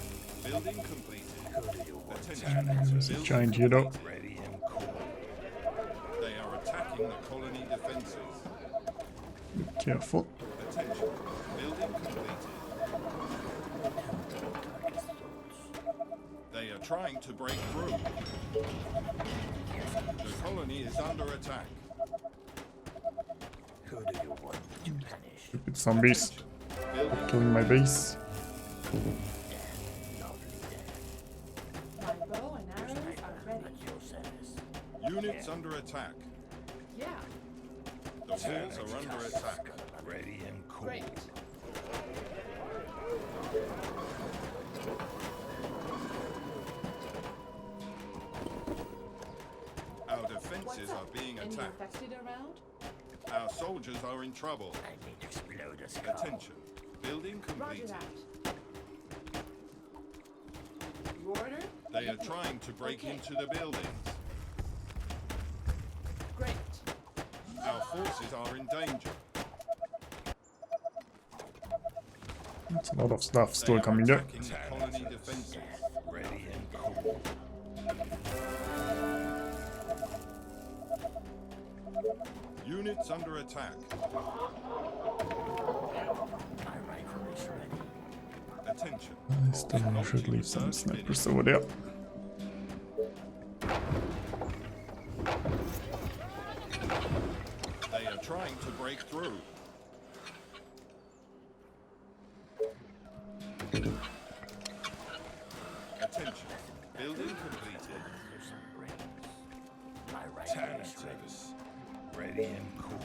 Building completed. Who do you want? Attention. There's a Building giant here though. Ready and cool. They are attacking the colony defenses. Be careful. Attention. Building completed. They are trying to break through. The colony is under attack. Who do you want to punish? Stupid zombies. Building Killing my base. Lovely day. My bow and arrows are ready. At your service. units under attack. Yeah, The walls are under attack. Ready and cool. great. Our What's defenses are up? being Any attacked. infected around? Our soldiers are in trouble. I need to explode a skull. Attention. Building Roger completed. that. You order? They are trying to break Okay. into the buildings. Great. Our forces are in danger. That's a lot of stuff They still are coming there. attacking the colony defenses. Ready and cool. Units under attack. My rifle is ready. Attention. I still should leave some snipers over there. They are trying to break through. Attention. Building completed. There's some brains. My rifle is ready. Thanatos. Ready and cool.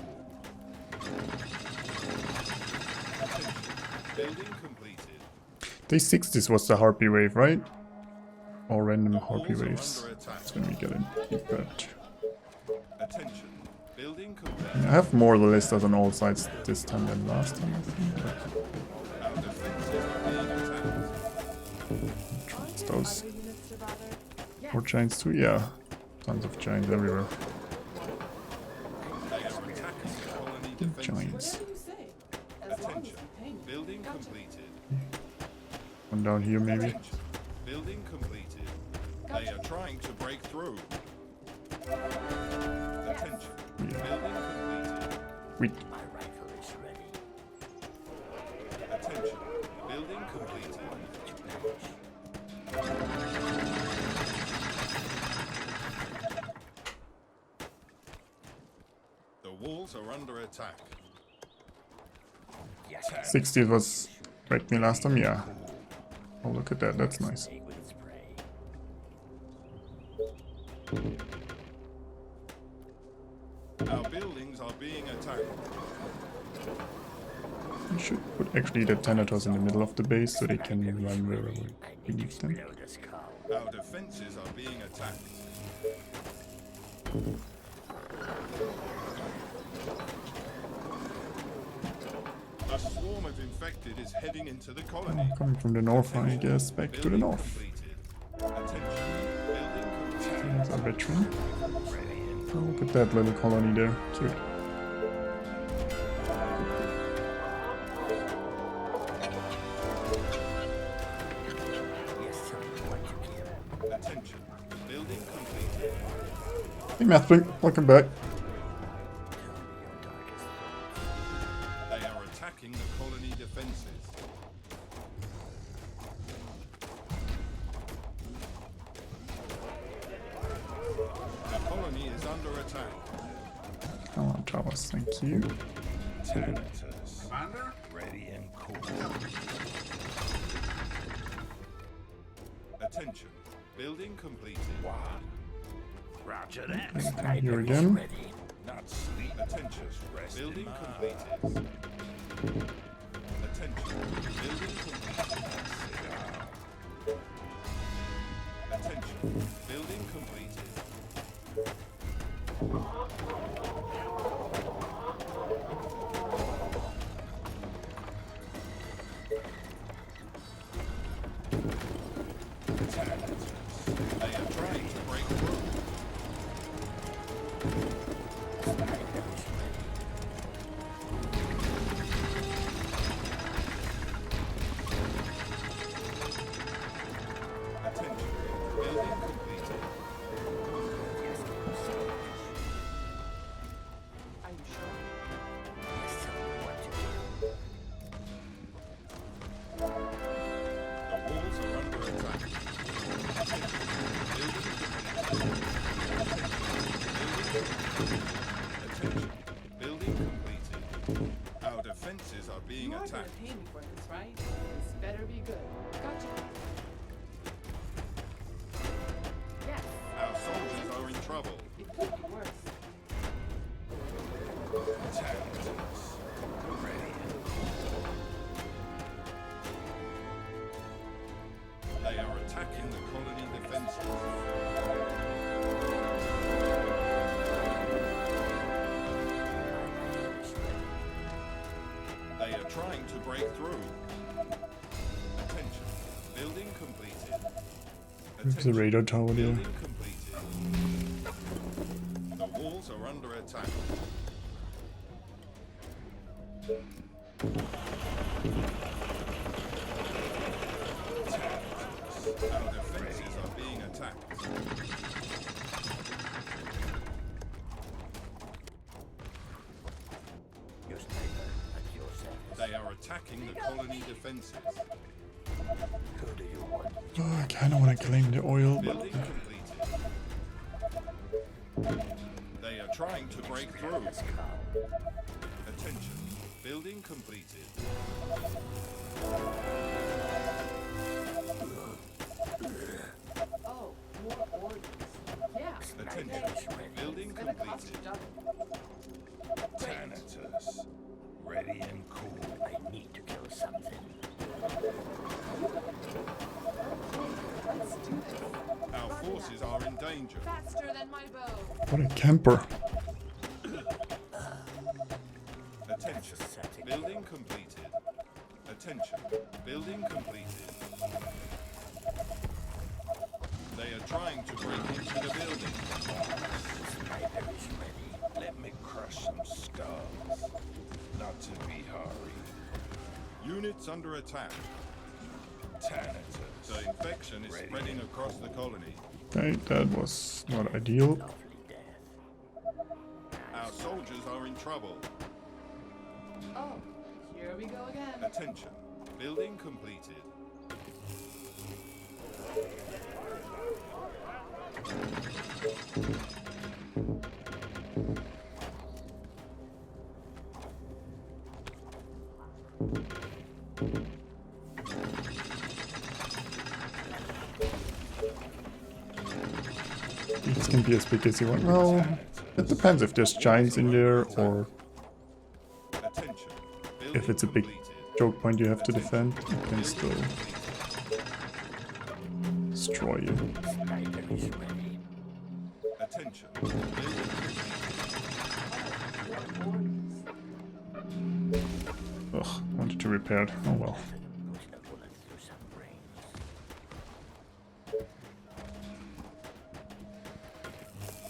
Attention. Building completed. Day 6 this was the harpy wave, right? Or random The harpy walls are waves. under attack. That's when we get in big bad. Attention. Building completed. I have more Ballistas on all sides this time than last time, I think. But Our defenses are being attacked. it's those Other units to bother? Yes. more giants too. Yeah, tons of giants everywhere. giants. Whatever you say. As long as Attention. you pay me. Building Gotcha. completed. One down here maybe. Attention. Building completed. They are trying to break through. Attention. Yeah. Building completed. Wait. My rifle is ready. Attention. Building completed. The walls are under attack. Yes, 60 was wrecked me last time, yeah. Oh, look at that, that's nice. snake with its prey. Our buildings are being attacked. We should put actually the Thanatos in the middle of the base so they can run wherever we I need need to them. explode a skull. Our defenses are being attacked. A swarm of infected is heading into the colony. Coming from the north, I guess, back to the Building north. completed. Attention. Building completed. There's a veteran. Oh, look at that little colony there. Cute. Yes, tell me what you care. Attention. Building completed. Hey, Mathblink, welcome back. Tell me your darkest. They are attacking the colony defenses. The colony is under attack. Come on, towers, thank you. Commander? Ready and cool. Attention. Building completed. Roger that. Come here again. Ready. Not sleep. Attention. Building completed. Attention. Building completed. Attention. Building completed. They are trying to break through. Attention. Building completed. Are you sure? Yes, tell me what you care. The walls are under attack. Attention. Building completed. Our defenses are being You are gonna attacked. pay me for this, right? This better be good. Gotcha. Yes, Our soldiers are in trouble. it could be worse. They are attacking the colony defenses. They are trying to break through. Attention. Building completed. There's a radar tower there. Building completed. The walls are under attack. Our defenses are being attacked. Your sniper at your service. They are attacking the colony defenses. Who do you want? Oh, I kinda wanna claim the oil, but Building completed. They are trying to break through. Skull. Attention. Building completed. Oh, more orders. Yeah. Attention. Building It's gonna cost you completed. double. Thanatos. Ready and cool. I need to kill something. Let's do this. Our forces are in danger. Faster than my bow. what a camper. Attention. Building completed. Attention. Building completed. They are trying to break into the building. Sniper is ready. Let me crush some skulls. Not to be hurried. Units under attack. Thanatos. The infection is Ready. spreading across the colony. Okay, that was not ideal. Lovely death. Our soldiers are in trouble. Oh, here we go again. Attention. Building completed. It can be as big as you want. Well, it depends if there's giants in there or Attention. if it's a big choke point you have to defend. It can still destroy you. Sniper is ready. Attention. Building Ugh, wanted to repair it. Oh well. Push the bullet through some brains.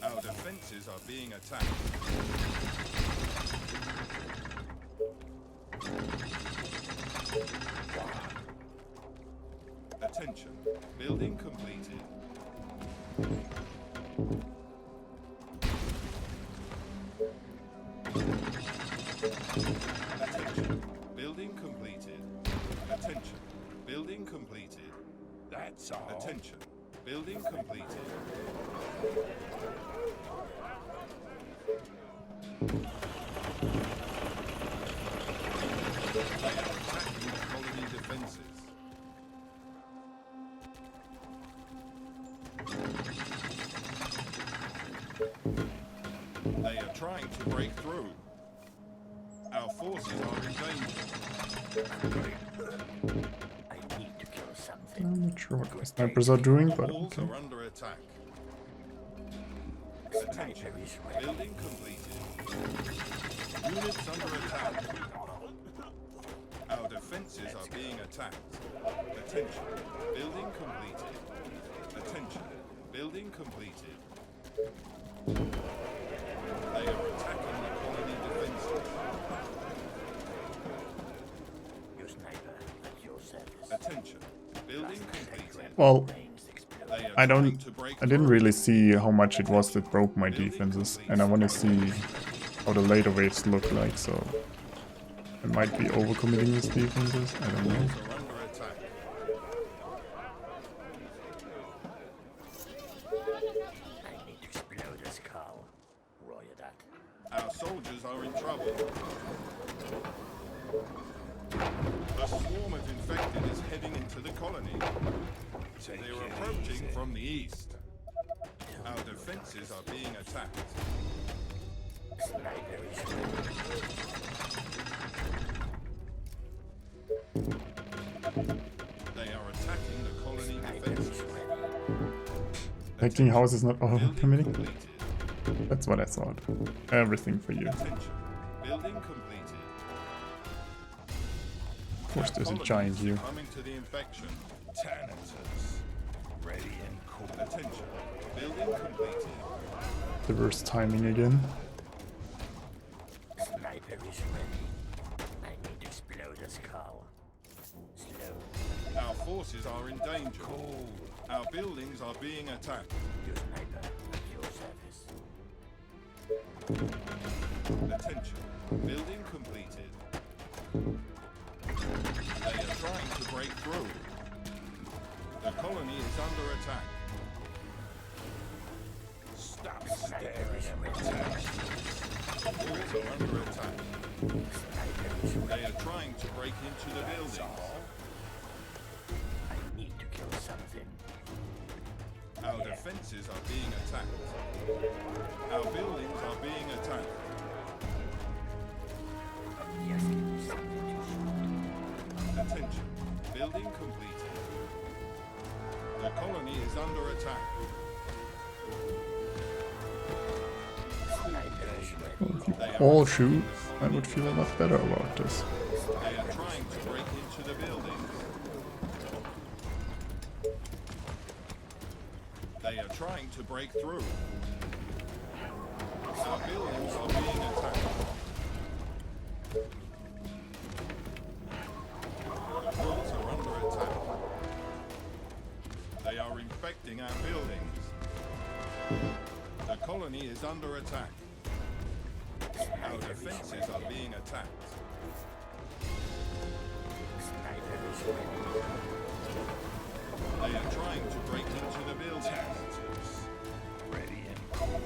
Our defenses are being attacked. Attention. Building completed. Attention. Building completed. Attention. Building completed. That's all. Attention. Building completed. They are attacking the colony defenses. They are trying to break through. Our forces are in danger. I need to kill something. I'm not sure what my snipers are doing, but Walls okay. are under attack. Sniper Attention. is ready. Building completed. Units under attack. Our defenses are being attacked. Attention. Building completed. Attention. Building completed. They are attacking the colony defenses. Your sniper at your service. Attention. Building completed. Well, Brains explode. They are I trying don't. to break I didn't through. really see how much it was that broke my defenses, and I want to see how the later waves look like. So I might be overcommitting these defenses. I don't know. Walls are under attack. I need to explode a skull. Roger that. Our soldiers are in trouble. A swarm of infected is heading into the colony. Take They are it approaching easy. from the east. Our defenses are being attacked. Sniper is ready. They are attacking the colony Sniper is defenses. ready. Making houses not Building overcommitting. completed. That's what I thought. Everything for you. Attention. Building completed. Of course, there's a Colonies giant here. succumbing to the infection. Thanatos. Ready and cool. Attention. Building completed. The worst timing again. Sniper is ready. I need to explode a skull. Slow. Our forces are in danger. Our buildings are being attacked. Your sniper at your service. Attention. Building completed. They are trying to break through. The colony is under attack. Stop Sniper staring is at me. ready. Walls are under attack. Sniper is They ready. are trying to break into the buildings. I need to kill something. Our defenses are being attacked. Our buildings are being attacked. Just give me something to shoot. Attention. Building completed. The colony is under attack. Sniper is ready. They are All shoot. I would feel a lot better about this. They are trying to break into the buildings. They are trying to break through. Our buildings are being attacked. The walls are under attack. They are infecting our buildings. The colony is under attack. Our defenses are being attacked. They are trying to break into the buildings. Ready and cool.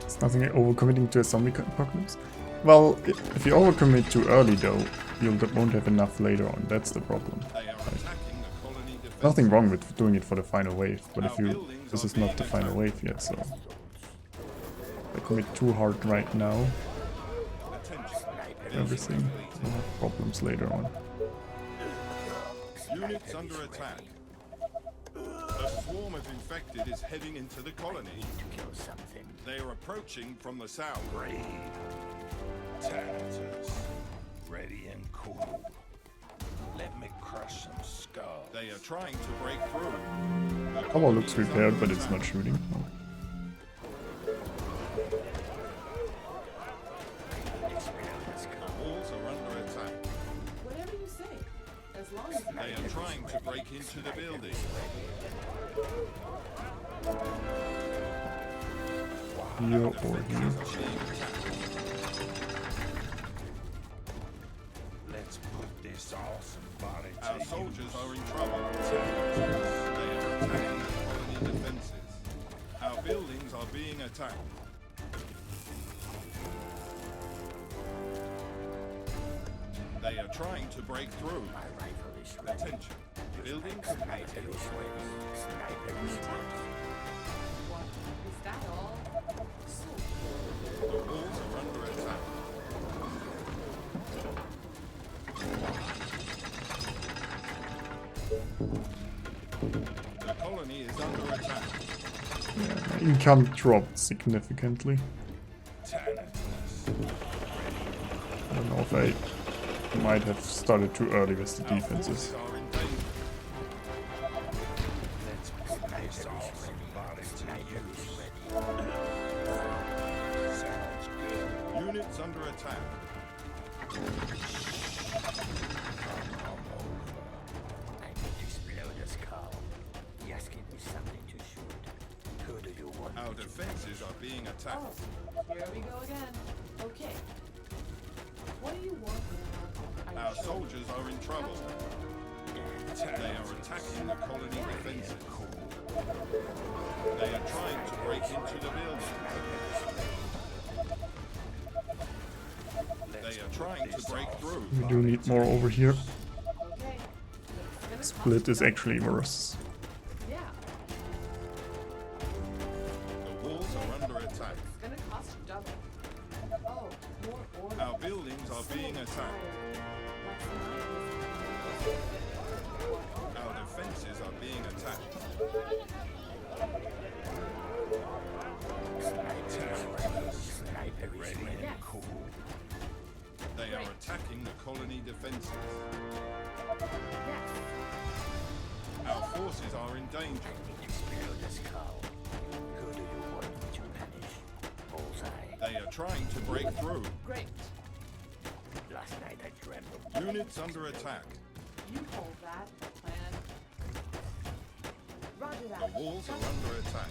It's nothing like overcommitting to a zombie apocalypse. Well, if you overcommit too early though, you won't have enough later on. That's the problem. They are attacking the colony defenses. Nothing wrong with doing it for the final wave, but if you... This is not the final wave yet, so... I commit too hard right now. Everything will have problems later on. Units under attack. A swarm of infected is heading into the colony. They are approaching from the south. Raid. Tanators. Ready and cool. Let me crush some skulls. They are trying to break through. The Tower colony looks is repaired, under but it's not attack. shooting. Oh. The walls are under attack. Whatever you say. As long as They are trying to break into the building. Here or here. Let's put this awesome body to Our use. soldiers are in trouble. They are attacking the colony defenses. Our buildings are being attacked. They are trying to break through. Attention. Building complete. What? Is that all? So The walls are under attack. The colony is under attack. Yeah, my income dropped significantly. Tanators. I don't know if I might have started too early with the Our defenses. forces are in danger. Let's put this awesome body to use. Sounds good. Units under attack. Come over. I need to explode a skull. Yes, give me something to shoot. Who do you want? Our defenses are being attacked. Oh, here we go again. Okay. What do you want? Are you Our sure? soldiers are in trouble. They are attacking the colony defenses. They are trying to break into the building. They are trying to break through. We do need more over here. Okay. It's gonna Split cost is you actually worse. double. Yeah. The walls are under attack. It's gonna cost you double. Oh, more orders. Our buildings are being attacked. Our defenses are being attacked. Ready and cool. They are attacking the colony defenses. Yes. Our forces are in danger. Explode a skull. Who do you want me to punish? Bullseye. They are trying to break through. Great. Last night I dreamt of Units under attack. You hold that plan. Roger The that. walls are under attack.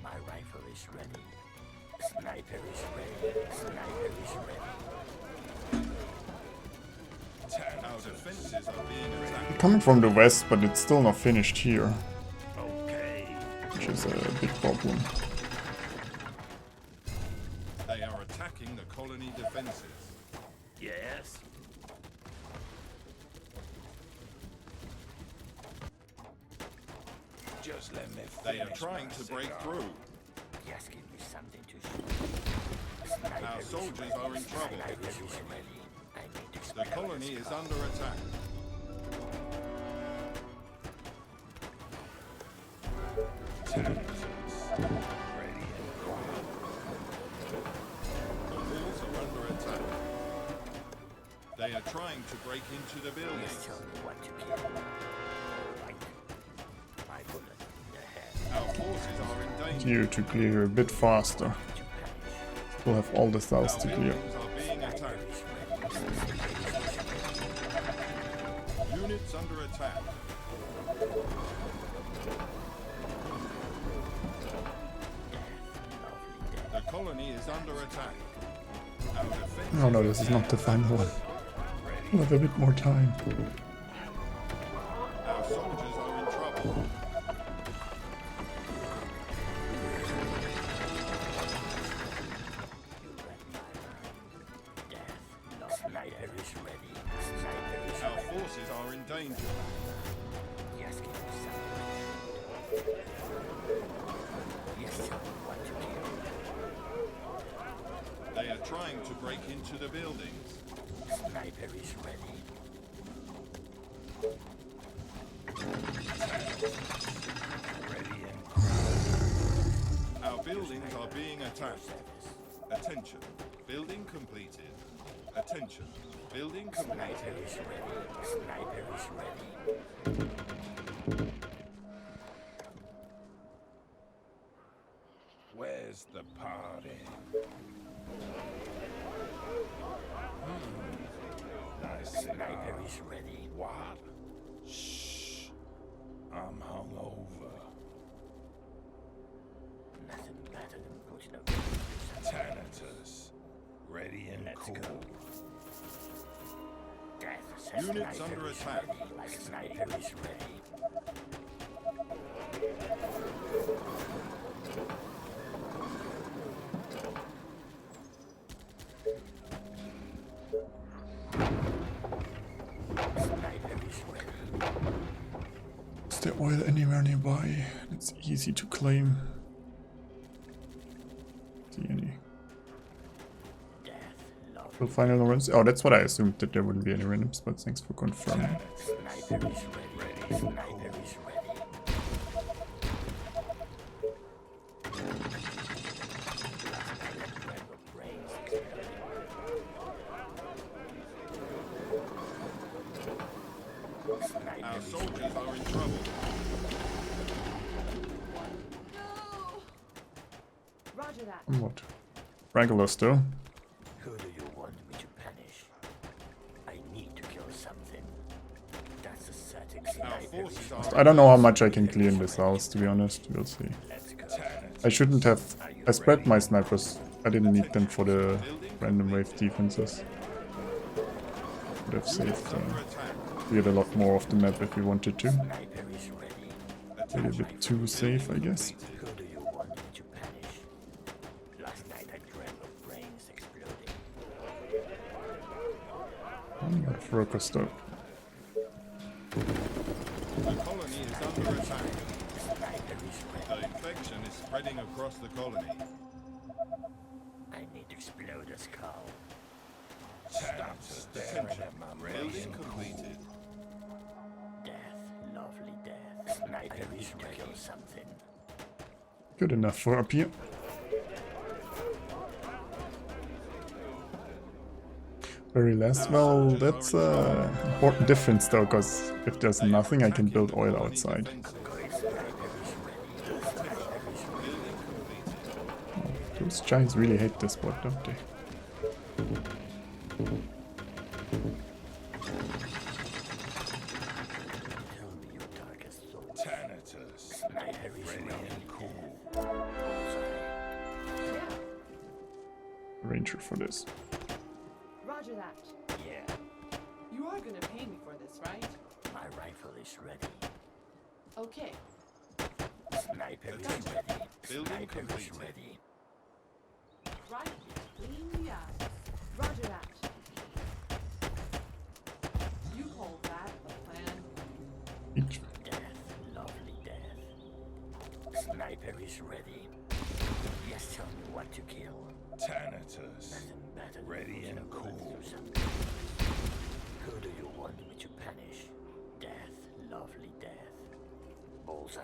my rifle is ready. Sniper is ready. Sniper is ready. Our defenses are being attacked. Coming from the west, but it's still not finished here, Okay. which is a big problem. They are attacking the colony defenses. Yes. Just let me They are finish trying my to break cigar. through. Just give me something to shoot. Sniper Our is soldiers ready. are in trouble. Sniper is ready. I need to The explode colony a is skull. under attack. Ready and cool. The walls are under attack. They are trying to break into the building. Just tell me what to kill. Right. My bullet in the head. Our forces are in danger. Here to clear a bit faster. To punish. We'll have all the south to Our clear. buildings are being attacked. Units under attack. The colony is under attack. Our defenses Oh no, are this is being not the attacked. final one. We'll have a bit more time. Our soldiers are in trouble. Sniper is ready. Sniper is Our ready. forces are in danger. Yes, give me something. Yes, tell me what to do. They are trying to break into the buildings. Sniper is ready. Our buildings are being attacked. Attention. Building completed. Attention. Building completed. Sniper is ready. Sniper is ready. Where's the party? Nice cigar. Sniper is ready. What? Shh. I'm hungover. Nothing better than putting a Tanatus. Ready and Let's cool. go. Death says Units sniper under is attack. ready. Sniper is ready. Sniper is ready. Is there oil anywhere nearby? It's easy to claim. See any Death, love. full final runs? Oh, that's what I assumed, that there wouldn't be any randoms, but thanks for confirming. Sniper is ready. Sniper is ready. Our soldiers are in trouble. No! Roger that. What? Regular still. Who do you want me to punish? I need to kill something. That's a static Our sniper. forces are I don't know how much I can clear in this house, to be honest. We'll see. Let's go. I shouldn't have... I spread my snipers. I didn't need them for the random wave defenses. Would have saved under attack. cleared a lot more of the map if we wanted to. Sniper is ready. Maybe a bit too safe, I guess. Who do you want me to punish? Last night I dreamt of brains exploding. I'm not focused up. The colony is under attack. Sniper is ready. The infection is spreading across the colony. I need to explode a skull. Stop staring at my Building completed. Death, lovely death. Sniper is ready. Kill something. Good enough for up here. Very last. Well, that's important difference though, because if there's nothing, I can build oil outside. Oh, those giants really hate this spot, don't they? Tell me your darkest thoughts. Tanatus. Sniper is Ready ready. and cool. Yeah. Ranger for this. Roger that. Yeah, You are gonna pay me for this, right? my rifle is ready. Okay. Sniper is ready. Building Sniper is completed. ready. Right between the eyes. Roger that. You call that a plan? Each. Death, lovely death. Sniper is ready. Yes, tell me what to kill. Tanatus. Nothing better than Ready putting and a bullet cool. through something. Who do you want me to punish? Death, lovely death. Bullseye.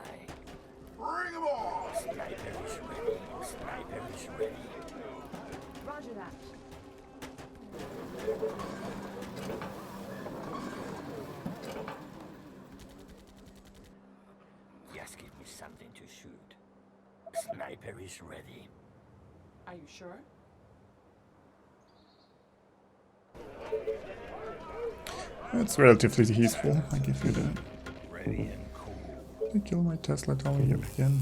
Bring them on! Sniper is ready. Sniper is ready. Roger that. Just give me something to shoot. Sniper is ready. Are you sure? It's relatively peaceful, I give you that. Ready and cool. I kill my Tesla tower here again.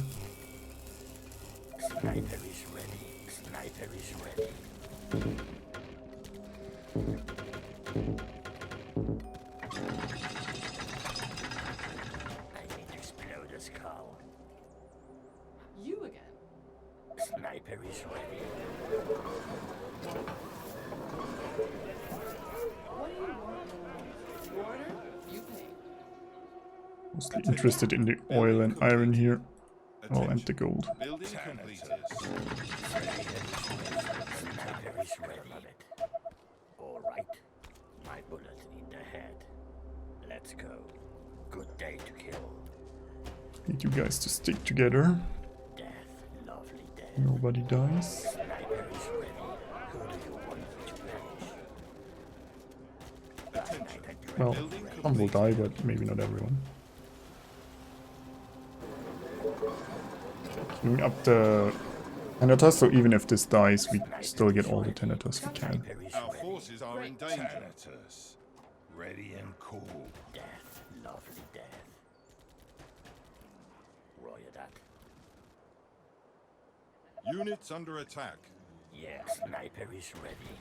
Sniper is ready. Sniper is ready. I need to explode a skull. You again? Sniper is ready. What do you want? Order? You pay. Mostly interested in the oil and iron here. Oh, and the gold. Building completed. Sniper is ready. All right. My bullet in the head. Let's go. Good day to kill. Need you guys to stick together. Death, lovely death. Nobody dies. Sniper is ready. Who do you want to finish? Attention. Well, Building some will completed. die, but maybe not everyone. Queuing up the Tenatus, so even if this dies, we still get all the Tenatus we can. Our forces are in danger. Thanatos. Ready and cool. Death, lovely death. Roger that. Units under attack. Yeah, sniper is ready.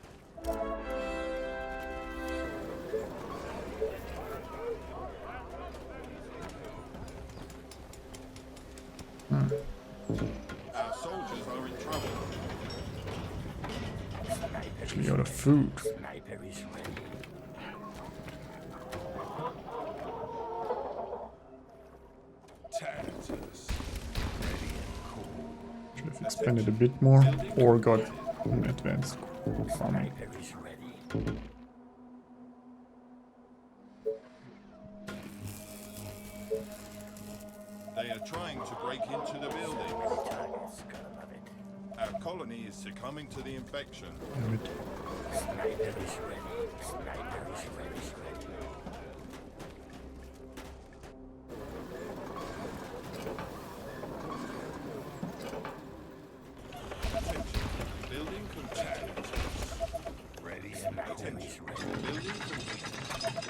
Our soldiers are in trouble. Actually out of food. Sniper is ready. Thanatos. Ready and cool. Should have expanded a bit more or got an advanced farming. Sniper is ready. They are trying to break into the building. Targets, gotta love it. Our colony is succumbing to the infection. Damn it. Sniper is ready. Sniper is ready. Attention. Building completed. Ready and cool. Attention. Building completed.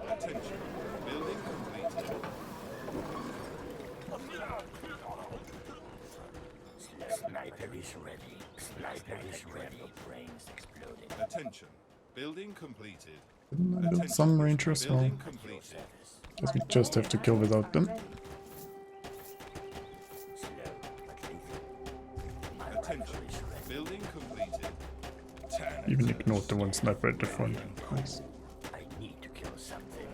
Attention. Building completed. Sniper is ready. Sniper is ready. Brains exploding. Attention. Building completed. Didn't I build some rangers? Well, Building completed. guess we just have to kill without them. Slow but lethal. My Attention. rifle is ready. Building completed. Thanatos. Even ignored the one sniper at the front. Nice. I need to kill something.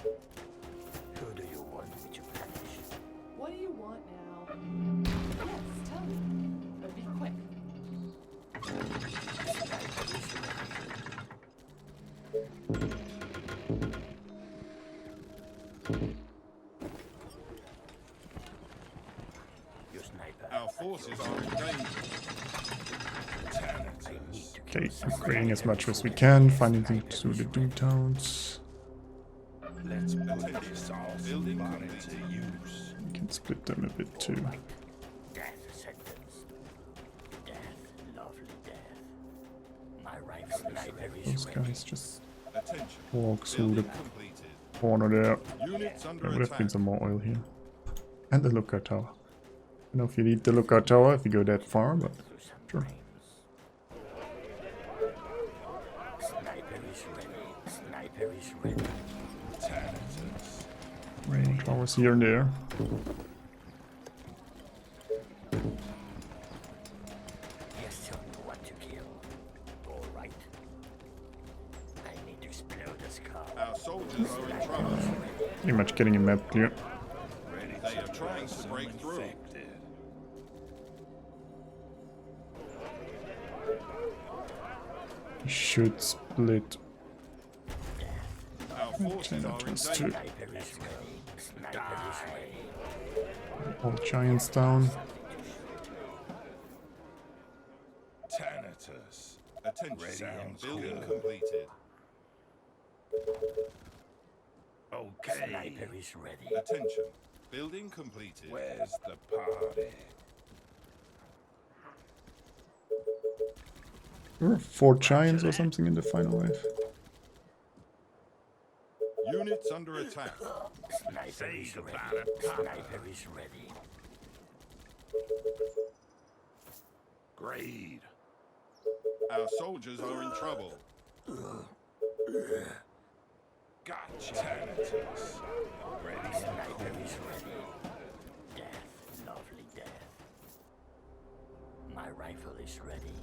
Who do you want me to punish? What do you want now? Yes, tell me. But be quick. Your sniper. Our forces are in danger. Thanatos. Okay, upgrading as much as we can, finding them through the Doom Towns. Let's put this Building awesome bonnet completed. to use. We can split them a bit too. Death sentence. Death, lovely death. My rifle sniper is Those ready. guys just Attention. walk through the Building completed. corner there. Units under There would have been attack. some more oil here. And the lookout tower. I don't know if you need the lookout tower if you go that far, but Through some sure. brains. Sniper is ready. Sniper is ready. Thanatos. More towers here and there. Just tell me what to kill. All right. I need to explode a skull. Our soldiers are in trouble. Pretty much getting a map clear. Ready They to are trying to some break through. infected. We should split Our forces are in Tenatus too. danger. Sniper is ready. Sniper is ready. All giants down. Thanatos. Attention. Sounds Building good. completed. Okay. Sniper is ready. Attention. Building completed. Where's the party? There were 4 giants or something in the final wave. Units under attack. Sniper is ready. Sniper is ready. Great. Our soldiers are in trouble. Gotcha. Thanatos. Ready and Sniper cool. is ready. Death, lovely death. My rifle is ready.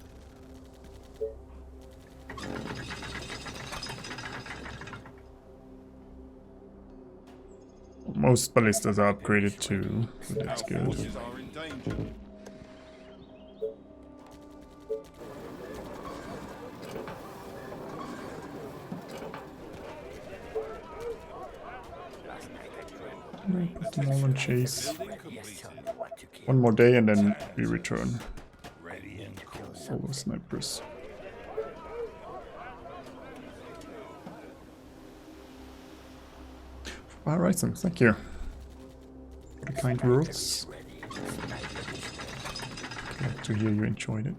Most ballistas are upgraded too, so Our that's good. forces are in danger. Last night I dreamt of Put them all on chase. Building yes, tell completed. me what to kill. One more day and then we return. Ready and cool. All the snipers. Alright, then, thank you for the kind words. Ready. Sniper is ready. Glad to hear you enjoyed it.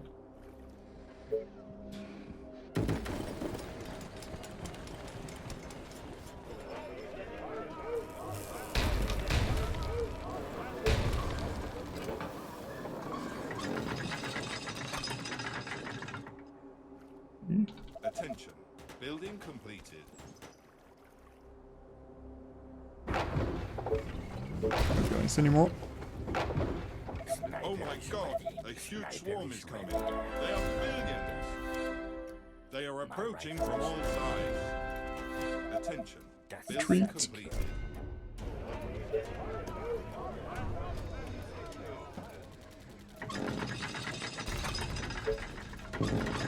Attention. Building completed. No guys anymore. Oh my god, a huge swarm is coming. They are billions. They are approaching from all sides. Attention. Building Retreat. completed.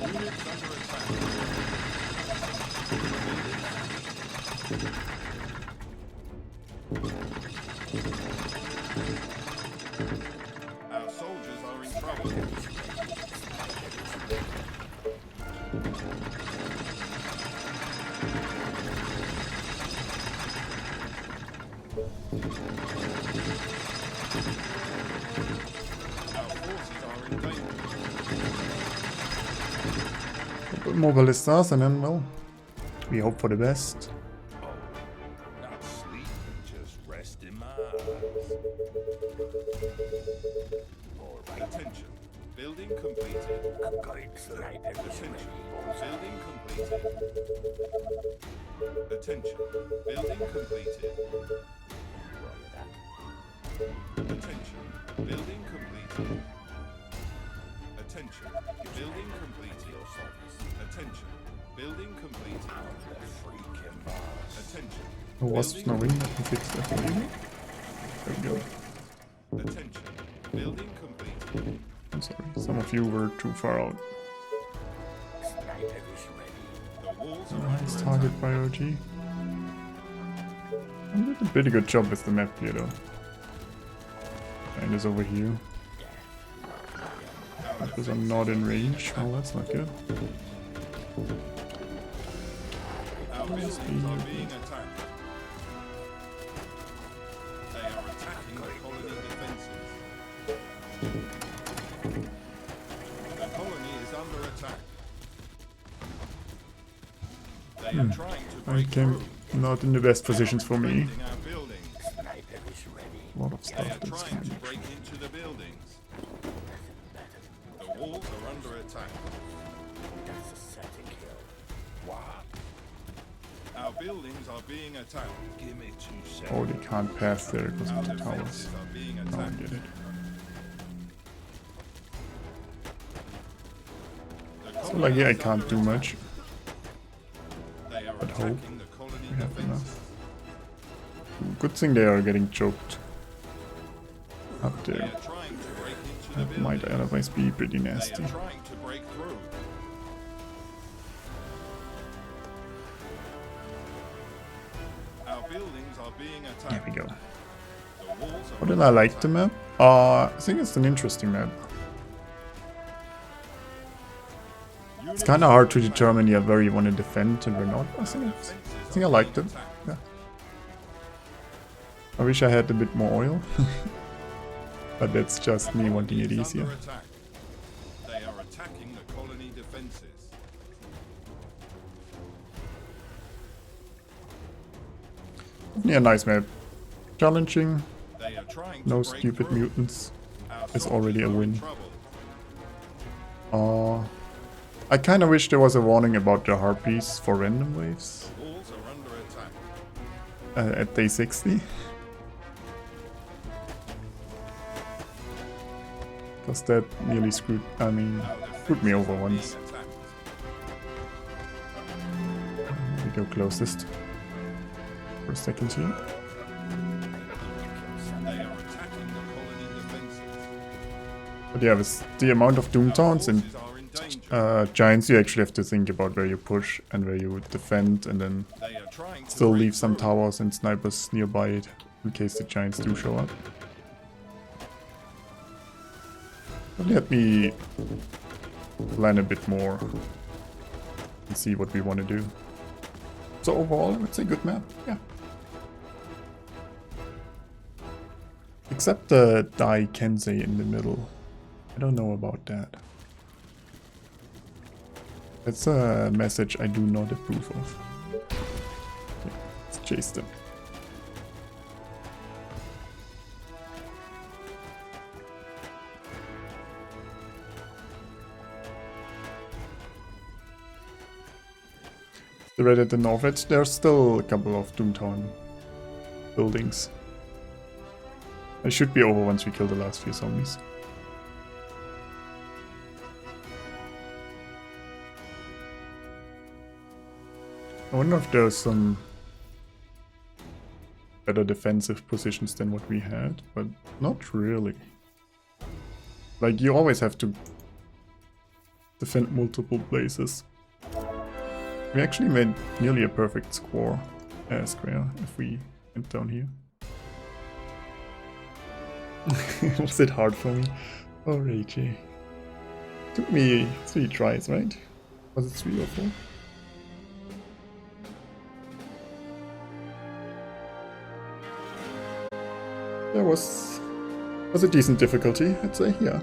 Units under attack. Our soldiers are in trouble. Our forces are in danger. A bit more ballistas and then, well, we hope for the best. Not sleep, just resting my eyes. Attention. Building completed. I'm going. Sniper is Attention. ready. Building completed. Attention. Building completed. Roger that. Attention. Building completed. Attention. Building completed. Attention. Building completed. Freaking boss. Attention. Oh, was Building snowing, I can fix that for you. There we go. Attention. Building completed. I'm sorry, some of you were too far out. Sniper is ready. The walls are Nice under target attack. biology. I did a pretty good job with the map here though. And is over here. Because I'm not in range. Well, that's not good. Our buildings are being attacked. They are attacking the colony defenses. The colony is under attack. They are trying to I break came through. not in the best positions for me. Defending our buildings. Sniper is ready. A lot of They stuff are that's trying to fine. break into the buildings. The walls are under attack. That's a certain kill. What? Our buildings are being attacked. Give me 2 seconds. Oh, they can't pass there because Our of the towers. defenses are being Now I attacked. get it. The So colony like, yeah, I is can't under do attack. much. They are But hope attacking the colony we have enough. defenses. Good thing they are getting choked up They there. are trying to break into the That might buildings. otherwise be pretty They nasty. are trying to break through. Our buildings are being There attacked. we go. The walls are What did under I like the attack. map? I think it's an interesting map. It's kind of hard to determine yeah, where you want to defend and where not. I think I liked it. Yeah. I wish I had a bit more oil. But that's just me The wanting it colony is easier. under attack. They are attacking the colony defenses. Yeah, nice map. Challenging, They are trying to no break stupid through. mutants. Our It's already a soldiers are in win. trouble. I kinda wish there was a warning about the harpies for random waves Walls are under attack. at day 60. Because that nearly screwed me over once. We go closest for a second here. They are attacking the colony defenses. But yeah, with the amount of Doom Taunts and Forces are in danger. Giants, you actually have to think about where you push and where you defend, and then They are trying to still break leave some through. towers and snipers nearby it in case the Giants do show up. But let me plan a bit more and see what we want to do. So overall, I would say good map, yeah. Except the Die Kensei in the middle. I don't know about that. That's a message I do not approve of. Okay, let's chase them. Right at the north edge, there's still a couple of Doomtown buildings. I should be over once we kill the last few zombies. I wonder if there's some better defensive positions than what we had, but not really. Like, you always have to defend multiple places. We actually made nearly a perfect square if we went down here. Was it hard for me? Oh, Ragey. Took me 3 tries, right? Was it 3 or 4? There was a decent difficulty, I'd say, yeah.